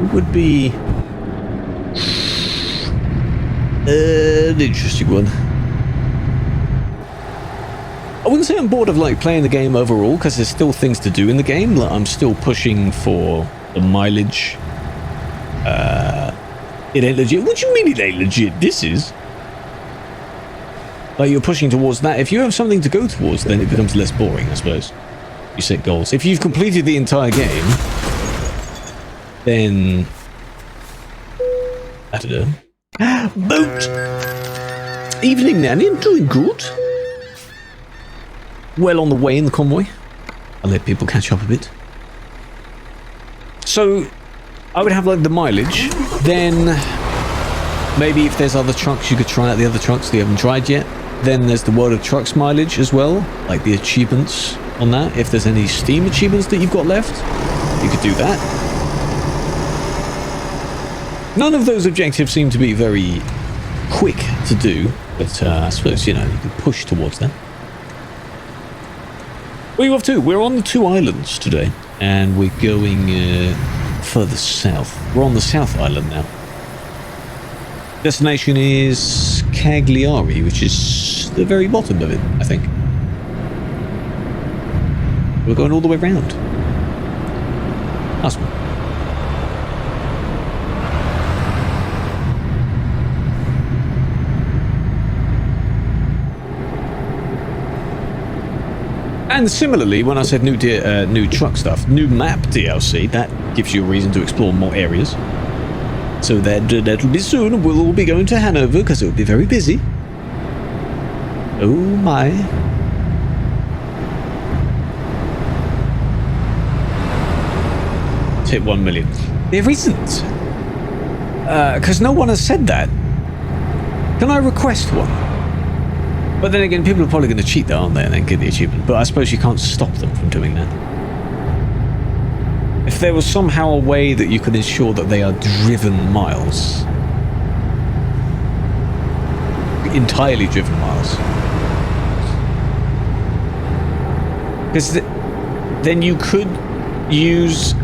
It would be an interesting one. I wouldn't say I'm bored of like playing the game overall, because there's still things to do in the game. Like, I'm still pushing for the mileage. It ain't legit. What do you mean it ain't legit? This is. Like, you're pushing towards that. If you have something to go towards, then it becomes less boring, I suppose. You set goals. If you've completed the entire game, then I don't know. Boat. Evening, Nanny. I'm doing good. Well on the way in the convoy. I'll let people catch up a bit. So, I would have like the mileage. Then, maybe if there's other trucks, you could try out the other trucks that you haven't tried yet. Then there's the World of Trucks mileage as well. Like the achievements on that. If there's any Steam achievements that you've got left, you could do that. None of those objectives seem to be very quick to do. But I suppose, you know, you can push towards that. Where are you off to? We're on the 2 islands today, and we're going further south. We're on the South Island now. Destination is Cagliari, which is the very bottom of it, I think. We're going all the way around. Nice one. And similarly, when I said new truck stuff, new map DLC, that gives you a reason to explore more areas. So that'll be soon. We'll all be going to Hanover because it'll be very busy. Oh my. Let's hit 1 million. There isn't. Because no one has said that. Can I request one? But then again, people are probably going to cheat that, aren't they, and then get the achievement. But I suppose you can't stop them from doing that. If there was somehow a way that you could ensure that they are driven miles. Entirely driven miles. Because then you could use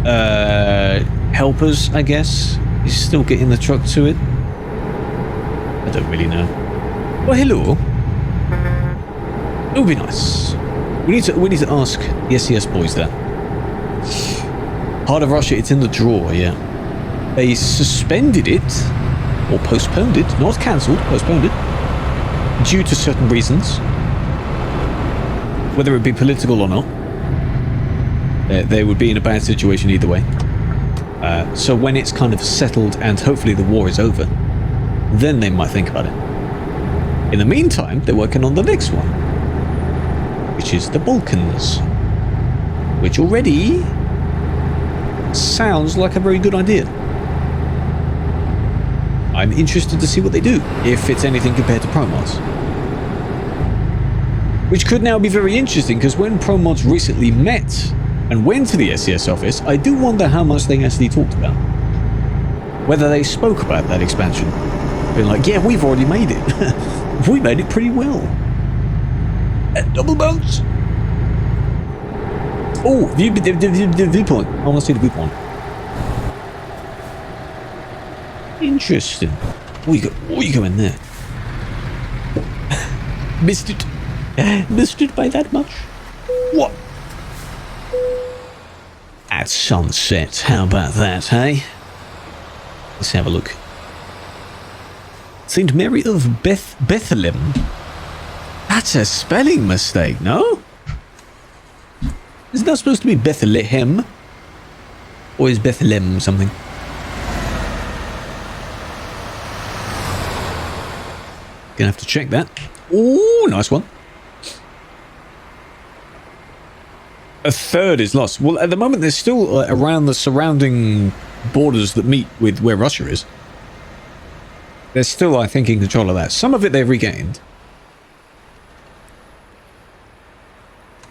helpers, I guess. You're still getting the truck to it. I don't really know. Well, hello. It would be nice. We need to ask the SES boys that. Heart of Russia, it's in the drawer, yeah. They suspended it, or postponed it, not cancelled, postponed it, due to certain reasons. Whether it be political or not. They would be in a bad situation either way. So when it's kind of settled and hopefully the war is over, then they might think about it. In the meantime, they're working on the next one, which is the Balkans, which already sounds like a very good idea. I'm interested to see what they do, if it's anything compared to ProMods. Which could now be very interesting, because when ProMods recently met and went to the SES office, I do wonder how much they actually talked about. Whether they spoke about that expansion. Being like, yeah, we've already made it. We made it pretty well. At double boats. Oh, viewpoint. I want to see the viewpoint. Interesting. Oh, you go in there. Missed it. Missed it by that much. What? At sunset. How about that, hey? Let's have a look. Saint Mary of Bethlehem. That's a spelling mistake, no? Isn't that supposed to be Bethlehem? Or is Bethlehem something? Gonna have to check that. Oh, nice one. A third is lost. Well, at the moment, they're still around the surrounding borders that meet with where Russia is. They're still, I think, in control of that. Some of it they've regained.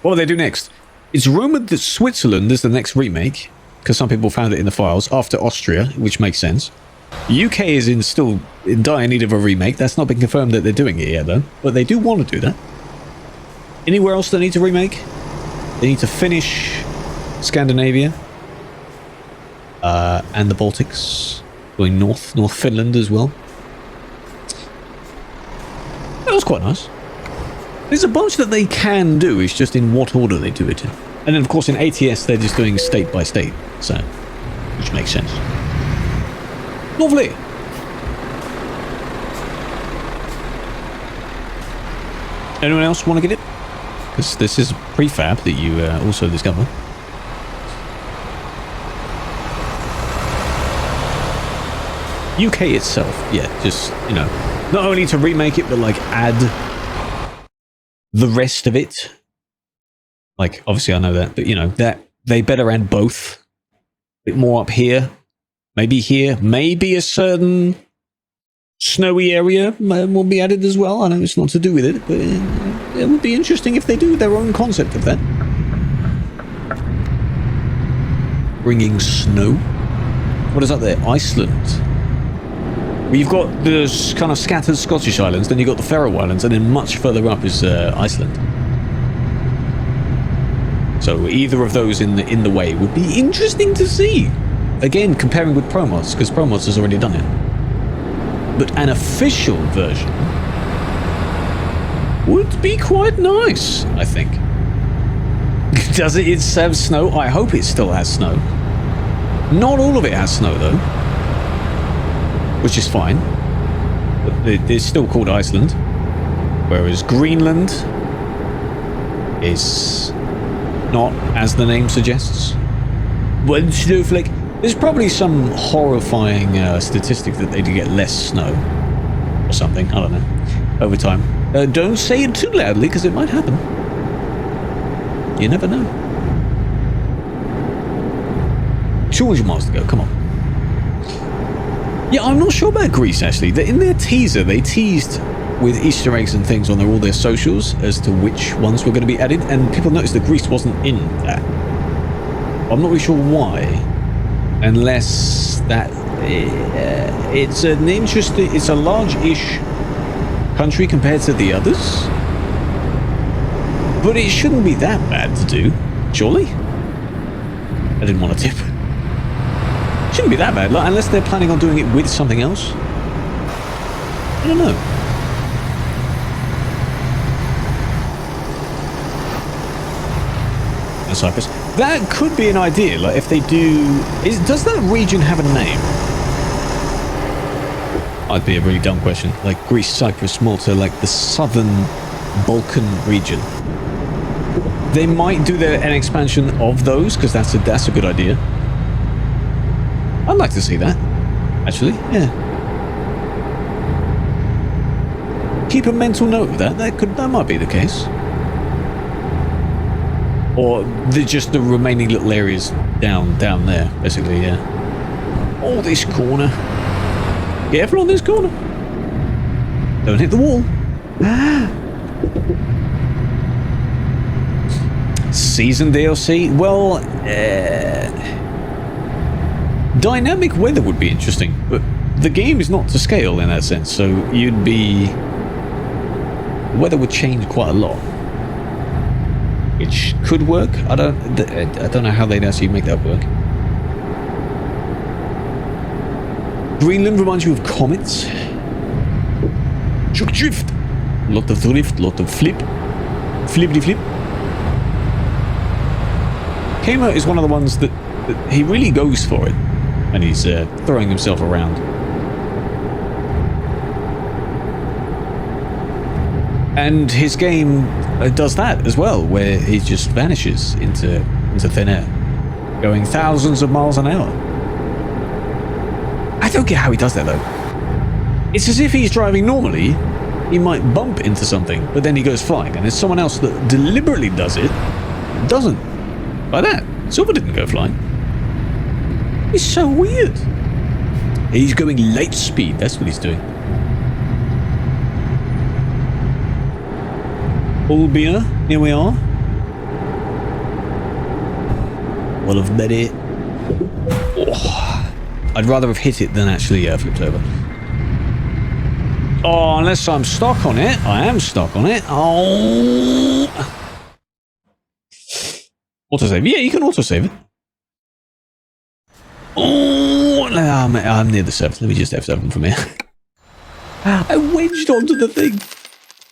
What will they do next? It's rumoured that Switzerland is the next remake, because some people found it in the files, after Austria, which makes sense. The UK is still in dire need of a remake. That's not been confirmed that they're doing it yet, though. But they do want to do that. Anywhere else they need to remake? They need to finish Scandinavia. And the Baltics. Going north Finland as well. That was quite nice. There's a bunch that they can do, it's just in what order they do it in. And then of course in ATS they're just doing state by state, so, which makes sense. Lovely! Anyone else want to get it? Because this is prefab that you also discover. UK itself, yeah, just, you know, not only to remake it, but like add the rest of it. Like, obviously I know that, but you know, that they better add both. A bit more up here, maybe a certain snowy area will be added as well. I know it's not to do with it, but it would be interesting if they do their own concept of that. Bringing snow. What is up there? Iceland. We've got the kind of scattered Scottish islands, then you've got the Faroe Islands, and then much further up is Iceland. So either of those in the way would be interesting to see. Again, comparing with ProMods, because ProMods has already done it. But an official version would be quite nice, I think. Does it have snow? I hope it still has snow. Not all of it has snow, though. Which is fine. But it's still called Iceland. Whereas Greenland is not, as the name suggests. One snowflake. There's probably some horrifying statistic that they do get less snow. Or something. I don't know. Over time. Don't say it too loudly, because it might happen. You never know. 200 miles to go, come on. Yeah, I'm not sure about Greece, actually. In their teaser, they teased with Easter eggs and things on all their socials as to which ones were going to be added, and people noticed that Greece wasn't in that. I'm not really sure why, unless that it's an interesting, it's a large-ish country compared to the others, but it shouldn't be that bad to do, surely? I didn't want to tip. Shouldn't be that bad, like, unless they're planning on doing it with something else. I don't know. And Cyprus. That could be an idea, like if they do... does that region have a name? That'd be a really dumb question. Like Greece, Cyprus, Malta, like the southern Balkan region. They might do an expansion of those, because that's a good idea. I'd like to see that, actually, yeah. Keep a mental note of that. That might be the case. Or just the remaining little areas down there, basically, yeah. Oh, this corner. Careful on this corner. Don't hit the wall. Season DLC? Well, dynamic weather would be interesting, but the game is not to scale in that sense, so you'd be... weather would change quite a lot. Which could work. I don't know how they'd actually make that work. Greenland reminds you of comets. Shook drift. Lot of drift, lot of flip. Flippity flip. Kamo is one of the ones that he really goes for it. And he's throwing himself around. And his game does that as well, where he just vanishes into thin air, going thousands of miles an hour. I don't get how he does that, though. It's as if he's driving normally, he might bump into something, but then he goes flying, and there's someone else that deliberately does it, doesn't. Like that. Silver didn't go flying. It's so weird. He's going light speed, that's what he's doing. Albia, here we are. Well, I've bet it. Oh, I'd rather have hit it than actually flipped over. Oh, unless I'm stuck on it. I am stuck on it. Oh. Autosave. Yeah, you can autosave it. Oh, I'm near the surface. Let me just F7 from here. I wedged onto the thing.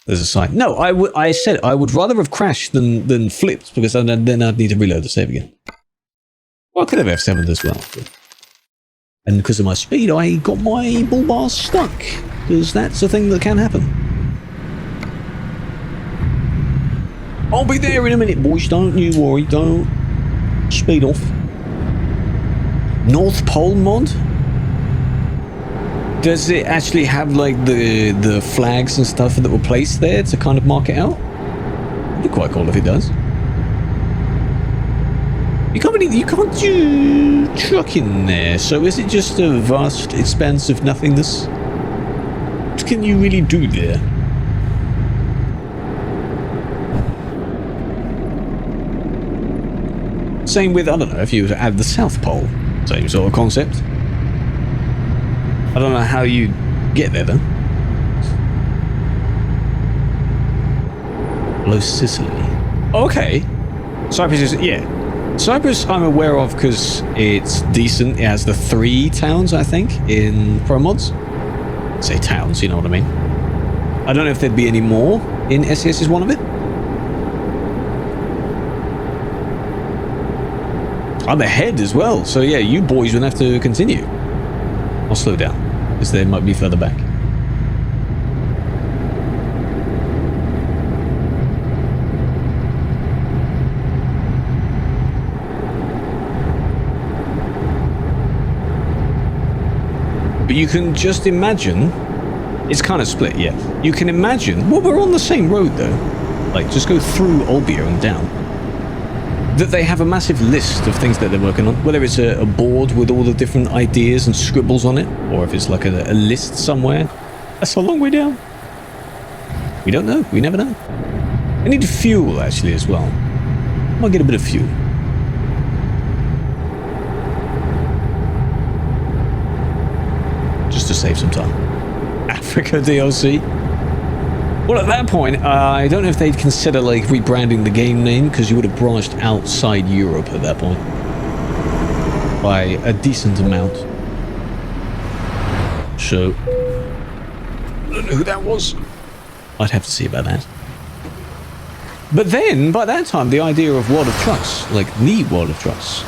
There's a sign. No, I said I would rather have crashed than flipped, because then I'd need to reload the save again. Well, I could have F7'd as well. And because of my speed, I got my bull bars stuck. Because that's a thing that can happen. I'll be there in a minute, boys. Don't you worry. Don't speed off. North Pole mod? Does it actually have like the flags and stuff that were placed there to kind of mark it out? It'd be quite cool if it does. You can't do truck in there, so is it just a vast expanse of nothingness? What can you really do there? Same with, I don't know, if you were to add the South Pole. Same sort of concept. I don't know how you get there, though. Below Sicily. Okay. Cyprus is... yeah. Cyprus I'm aware of because it's decent. It has the 3 towns, I think, in Pro Mods. Say towns, you know what I mean. I don't know if there'd be any more in SES is one of it. I'm ahead as well, so yeah, you boys will have to continue. I'll slow down, because they might be further back. But you can just imagine, it's kind of split, yeah. You can imagine, well, we're on the same road though. Like, just go through Olbia and down. That they have a massive list of things that they're working on. Whether it's a board with all the different ideas and scribbles on it, or if it's like a list somewhere. That's a long way down. We don't know. We never know. I need fuel, actually, as well. I'll get a bit of fuel. Just to save some time. Africa DLC. Well, at that point, I don't know if they'd consider, like, rebranding the game name, because you would have branched outside Europe at that point. By a decent amount. So, I don't know who that was. I'd have to see about that. But then, by that time, the idea of World of Trucks, like the World of Trucks,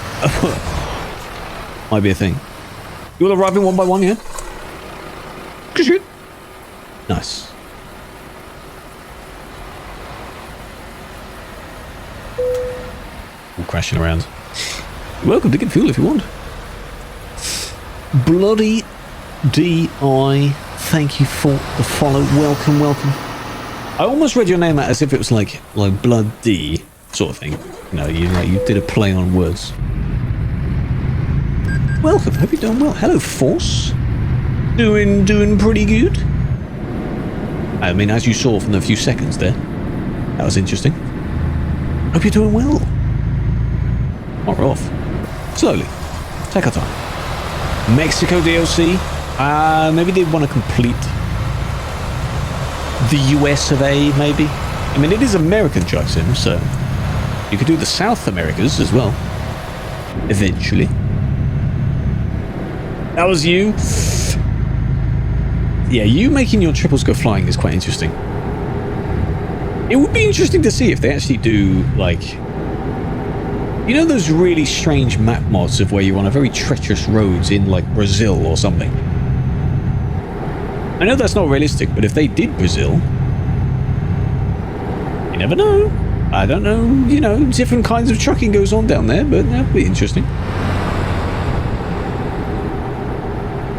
might be a thing. You all arriving one by one, yeah? Good. Nice. All crashing around. You're welcome to get fuel if you want. Bloody D.I. Thank you for the follow. Welcome, welcome. I almost read your name out as if it was like Blood D sort of thing. You know, you did a play on words. Welcome. Hope you're doing well. Hello, Force. Doing pretty good. I mean, as you saw from the few seconds there, that was interesting. Hope you're doing well. We're off. Slowly. Take our time. Mexico DLC. Maybe they want to complete the US of A, maybe. I mean, it is American Truck Sim, so you could do the South Americas as well. Eventually. That was you. Yeah, you making your triples go flying is quite interesting. It would be interesting to see if they actually do, like... You know those really strange map mods of where you're on a very treacherous roads in, like, Brazil or something? I know that's not realistic, but if they did Brazil... You never know. I don't know, you know, different kinds of trucking goes on down there, but that would be interesting.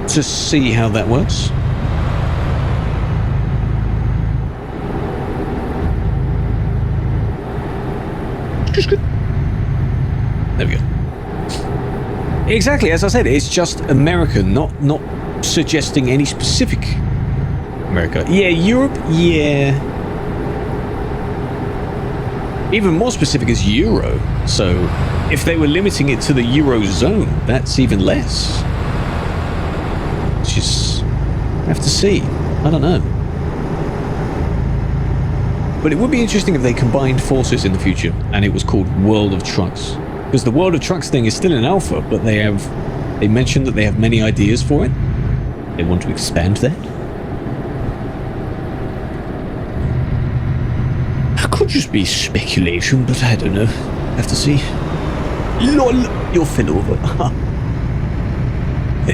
To see how that works. Good. There we go. Exactly, as I said, it's just American, not suggesting any specific America. Yeah, Europe, yeah. Even more specific is Euro. So if they were limiting it to the Eurozone, that's even less. Just have to see. I don't know. But it would be interesting if they combined forces in the future and it was called World of Trucks. Because the World of Trucks thing is still in alpha, but they mentioned that they have many ideas for it. They want to expand that. It could just be speculation, but I don't know. Have to see. LOL, you fell over.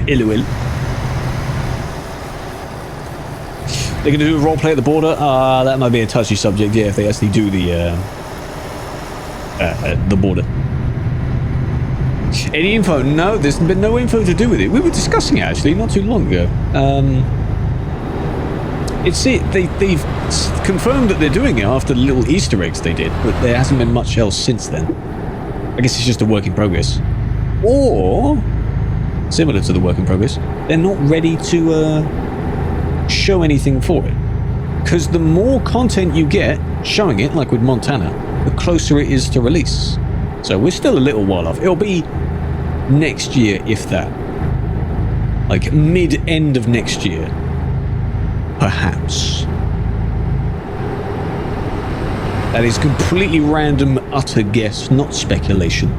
LOL. They're going to do a roleplay at the border? That might be a touchy subject, yeah, if they actually do the border. Any info? No, there's been no info to do with it. We were discussing it, actually, not too long ago. They've confirmed that they're doing it after the little Easter eggs they did, but there hasn't been much else since then. I guess it's just a work in progress. Or, similar to the work in progress, they're not ready to show anything for it. Because the more content you get showing it, like with Montana, the closer it is to release. So we're still a little while off. It'll be next year, if that. Like mid-end of next year. Perhaps. That is completely random, utter guess, not speculation.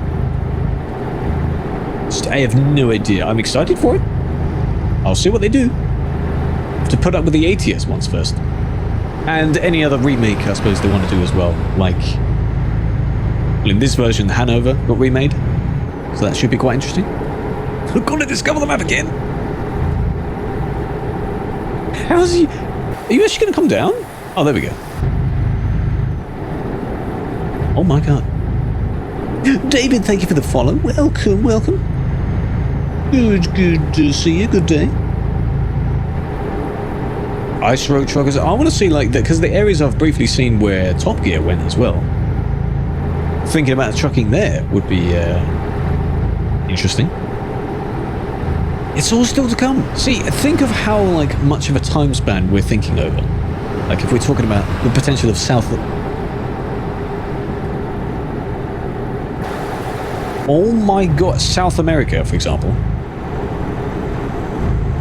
I have no idea. I'm excited for it. I'll see what they do. To put up with the ATS ones first. And any other remake, I suppose, they want to do as well. Like, well, in this version, Hanover got remade. So that should be quite interesting. We're going to discover the map again. How's he? Are you actually going to come down? Oh, there we go. Oh my god. David, thank you for the follow. Welcome, welcome. Good to see you. Good day. Ice road truckers. I want to see like that because the areas I've briefly seen where Top Gear went as well. Thinking about trucking there would be interesting. It's all still to come. See, think of how like much of a time span we're thinking over. Like if we're talking about the potential of South. Oh my god, South America, for example.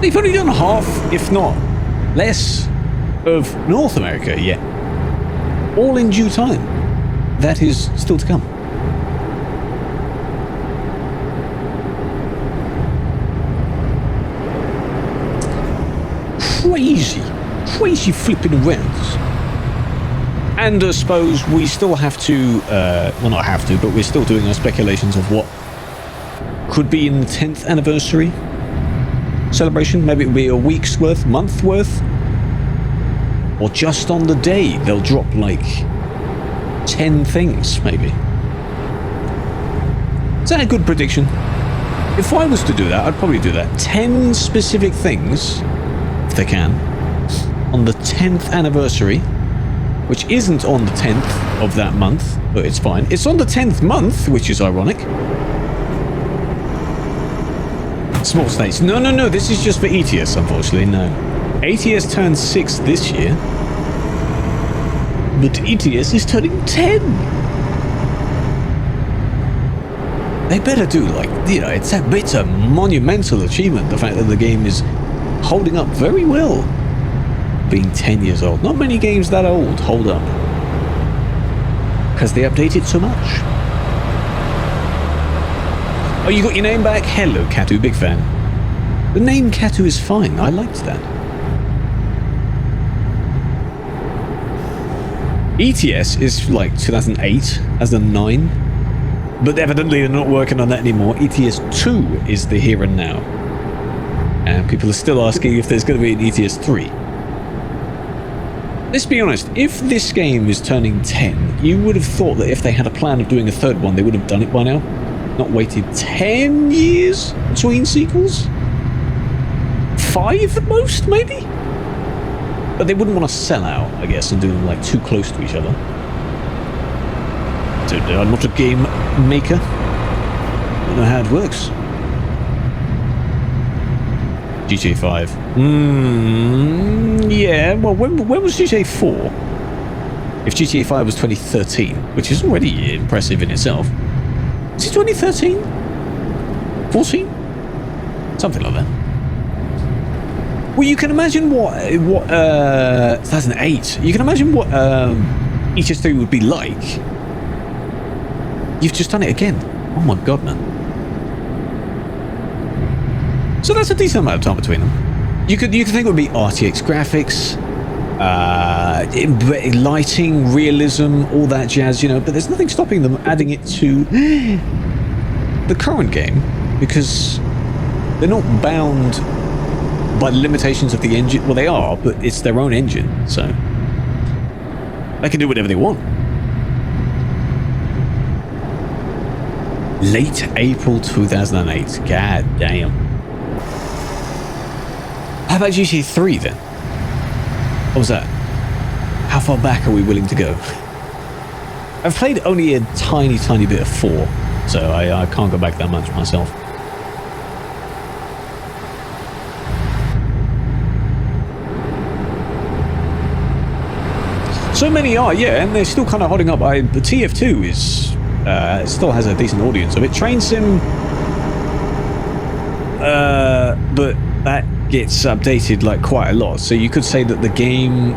They've only done half, if not less, of North America yet. All in due time. That is still to come. Crazy flipping around. And I suppose we still have to, well not have to, but we're still doing our speculations of what could be in the 10th anniversary celebration. Maybe it'll be a week's worth, month worth, or just on the day they'll drop like 10 things maybe. Is that a good prediction? If I was to do that, I'd probably do that. 10 specific things, if they can, on the 10th anniversary, which isn't on the 10th of that month, but it's fine. It's on the 10th month, which is ironic. Small states. No, this is just for ETS, unfortunately, no. ATS turned 6 this year, but ETS is turning 10. They better do, like, you know, it's a monumental achievement, the fact that the game is holding up very well, being 10 years old. Not many games that old hold up, because they update it so much. Oh, you got your name back? Hello, Katu, big fan. The name Katu is fine, I liked that. ETS is like 2008, 2009, but evidently they're not working on that anymore. ETS 2 is the here and now. And people are still asking if there's going to be an ETS 3. Let's be honest, if this game is turning 10, you would have thought that if they had a plan of doing a third one, they would have done it by now. Not waited 10 years between sequels? 5 at most, maybe? But they wouldn't want to sell out, I guess, and do them like too close to each other. So I'm not a game maker. I don't know how it works. GTA 5. Yeah, well, when was GTA 4? If GTA 5 was 2013, which is already impressive in itself. Is it 2013? 14? Something like that. Well, you can imagine what 2008. You can imagine what ETS3 would be like. You've just done it again. Oh my god, man. So that's a decent amount of time between them. You could think it would be RTX graphics, lighting, realism, all that jazz, you know, but there's nothing stopping them adding it to the current game, because they're not bound by the limitations of the engine. Well, they are, but it's their own engine, so they can do whatever they want. Late April 2008. God damn. How about GTA 3 then? What was that? How far back are we willing to go? I've played only a tiny bit of 4, so I can't go back that much myself. So many are, yeah, and they're still kind of holding up. The TF2 is still has a decent audience of it. Train Sim, but that gets updated like quite a lot. So you could say that the game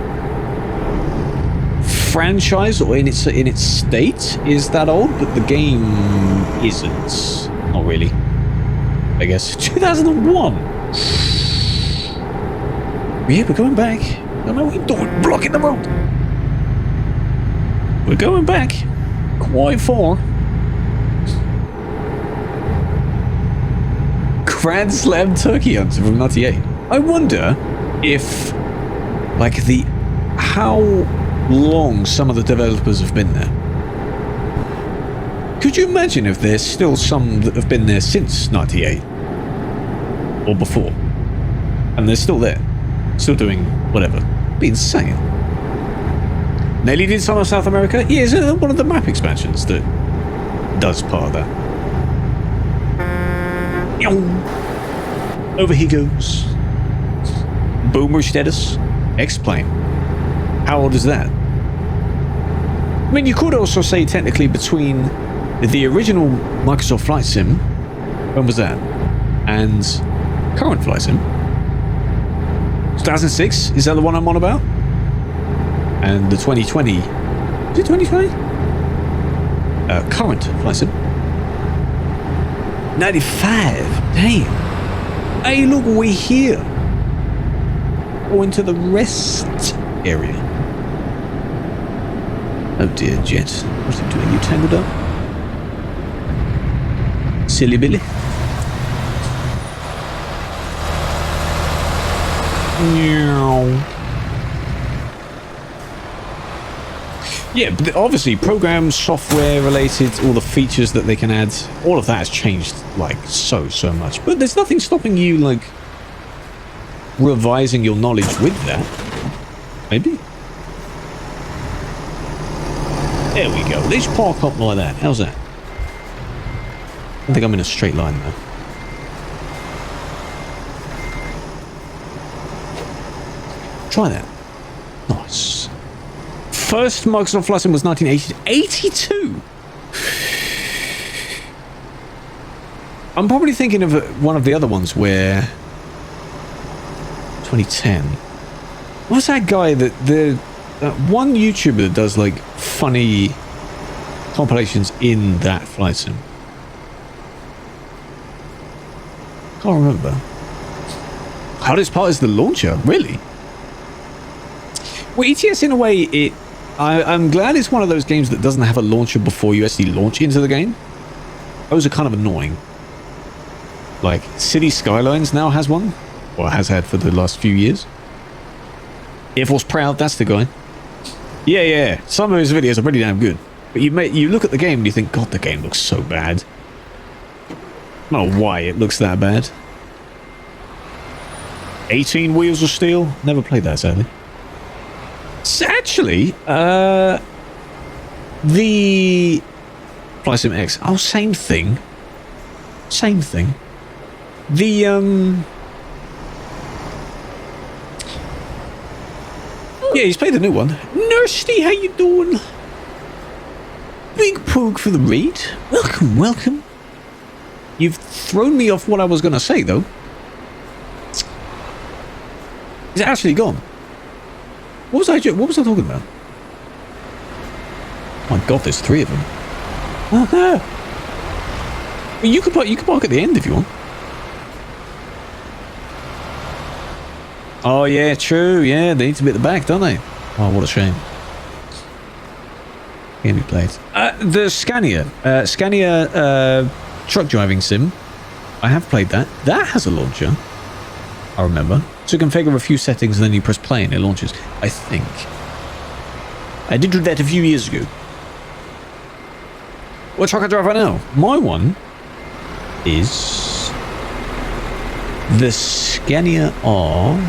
franchise, or in its state, is that old, but the game isn't. Not really. I guess 2001. Yeah, we're going back. I don't know what you're doing, blocking the road. We're going back quite far. Grand Slam Turkey Hunter from 98. I wonder if, like, how long some of the developers have been there. Could you imagine if there's still some that have been there since 98? Or before? And they're still there. Still doing whatever. It'd be insane. Nelly did some of South America? Yeah, is it one of the map expansions that does part of that? Over he goes. Boomer status. X-Plane. How old is that? I mean, you could also say technically between the original Microsoft Flight Sim, when was that? And current Flight Sim. 2006? Is that the one I'm on about? And the 2020... Is it 2020? Current Flight Sim. 95. Damn. Hey, look, we're here. Going to the rest area. Oh dear, Jet. What's it doing? You tangled up? Silly Billy. Yeah, but obviously programs, software related, all the features that they can add, all of that has changed like so much. But there's nothing stopping you like revising your knowledge with that. Maybe. There we go. Let's park up like that. How's that? I don't think I'm in a straight line though. Try that. Nice. First Microsoft Flight Sim was 1982. I'm probably thinking of one of the other ones where 2010. What's that guy that one YouTuber that does like funny compilations in that Flight Sim? Can't remember. Hardest part is the launcher, really? Well, ETS in a way, I'm glad it's one of those games that doesn't have a launcher before you actually launch into the game. Those are kind of annoying. Like, City Skylines now has one, or has had for the last few years. Air Force Proud, that's the guy. Yeah, some of his videos are pretty damn good. But you look at the game and you think, God, the game looks so bad. I don't know why it looks that bad. 18 Wheels of Steel? Never played that, sadly. So actually, the Flight Sim X. Oh, same thing. Same thing. The yeah, he's played the new one. Nursty, how you doing? Big poog for the raid. Welcome, welcome. You've thrown me off what I was going to say, though. Is it actually gone? What was I talking about? Oh my God, there's 3 of them. Well, you could park at the end if you want. Oh yeah, true. Yeah, they need to be at the back, don't they? Oh, what a shame. Can be played. The Scania truck driving sim. I have played that. That has a launcher. I remember. To configure a few settings and then you press play and it launches. I think. I did do that a few years ago. What truck I drive right now? My one is the Scania R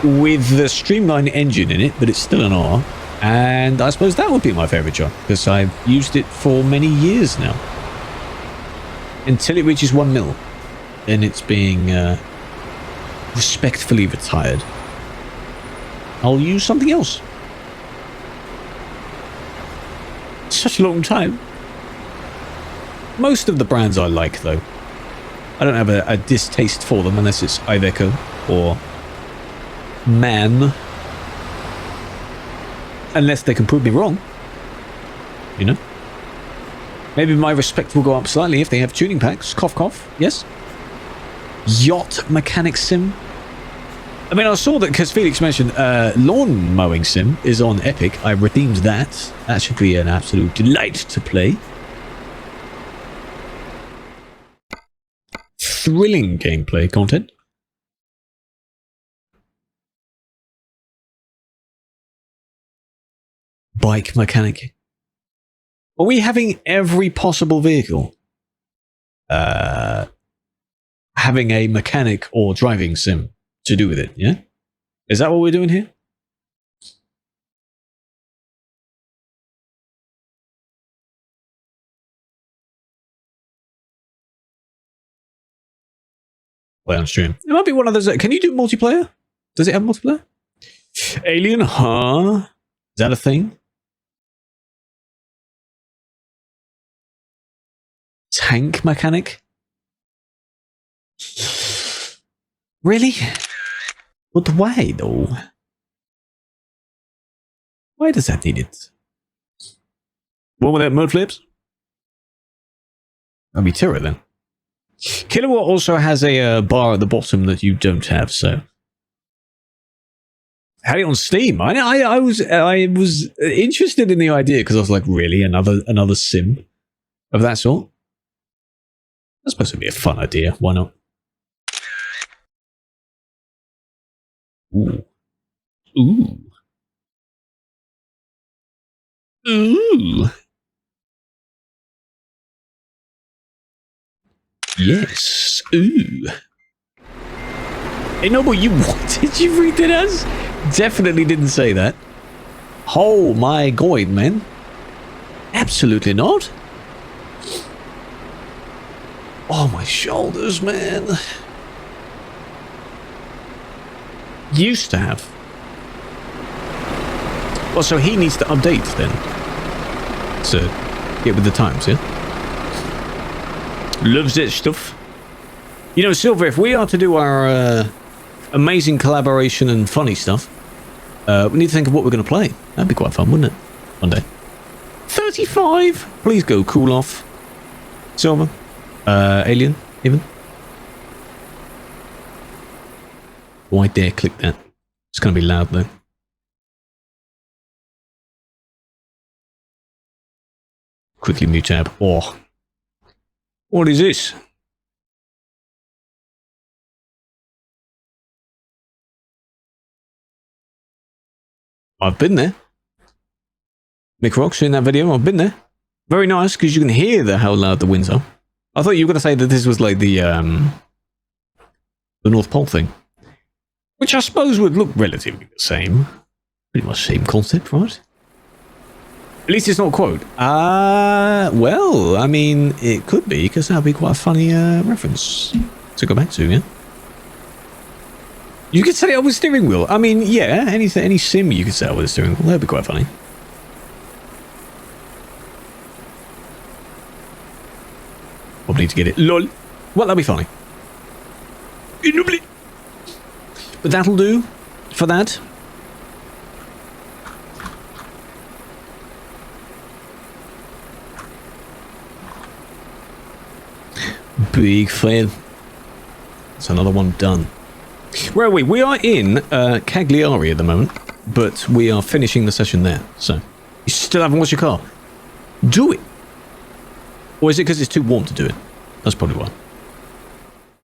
with the streamlined engine in it, but it's still an R. And I suppose that would be my favourite truck because I've used it for many years now. Until it reaches 1 mil. Then it's being respectfully retired. I'll use something else. Such a long time. Most of the brands I like, though. I don't have a distaste for them unless it's Iveco or MAN. Unless they can prove me wrong. You know? Maybe my respect will go up slightly if they have tuning packs. Cough, cough. Yes? Yacht Mechanic Sim. I mean, I saw that because Felix mentioned lawn mowing sim is on Epic. I redeemed that. That should be an absolute delight to play. thrilling gameplay content. Bike mechanic. Are we having every possible vehicle? Having a mechanic or driving sim to do with it, yeah? Is that what we're doing here? Play on stream. It might be one of those. Can you do multiplayer? Does it have multiplayer? Alien, huh? Is that a thing? Tank mechanic? Really? But why, though? Why does that need it? One without mud flips? That'd be terror then. Kilowatt also has a bar at the bottom that you don't have, so. Had it on Steam. I was interested in the idea because I was like, really, another sim of that sort? That's supposed to be a fun idea. Why not? Ooh. Ooh. Ooh. Yes. Ooh. Hey, no, but you what did you read it as? Definitely didn't say that. Oh my god, man. Absolutely not. Oh, my shoulders, man. Used to have. Well, so he needs to update then. So, get with the times, yeah? Loves that stuff. You know, Silver, if we are to do our amazing collaboration and funny stuff, we need to think of what we're going to play. That'd be quite fun, wouldn't it? One day. 35! Please go cool off. Silver. Alien, even. Oh, I dare click that. It's going to be loud, though. Quickly mute tab. Oh. What is this? I've been there. Mick Rock's in that video. I've been there. Very nice, because you can hear how loud the winds are. I thought you were going to say that this was like the North Pole thing. Which I suppose would look relatively the same. Pretty much same concept, right? At least it's not a quote. Well, I mean, it could be, because that would be quite a funny reference to go back to, yeah? You could set it up with a steering wheel. I mean, yeah, any sim you could set up with a steering wheel. That'd be quite funny. Probably need to get it. LOL. Well, that'd be funny. But that'll do for that. Big fail. That's another one done. Where are we? We are in Cagliari at the moment, but we are finishing the session there. So, you still haven't washed your car? Do it! Or is it because it's too warm to do it? That's probably why.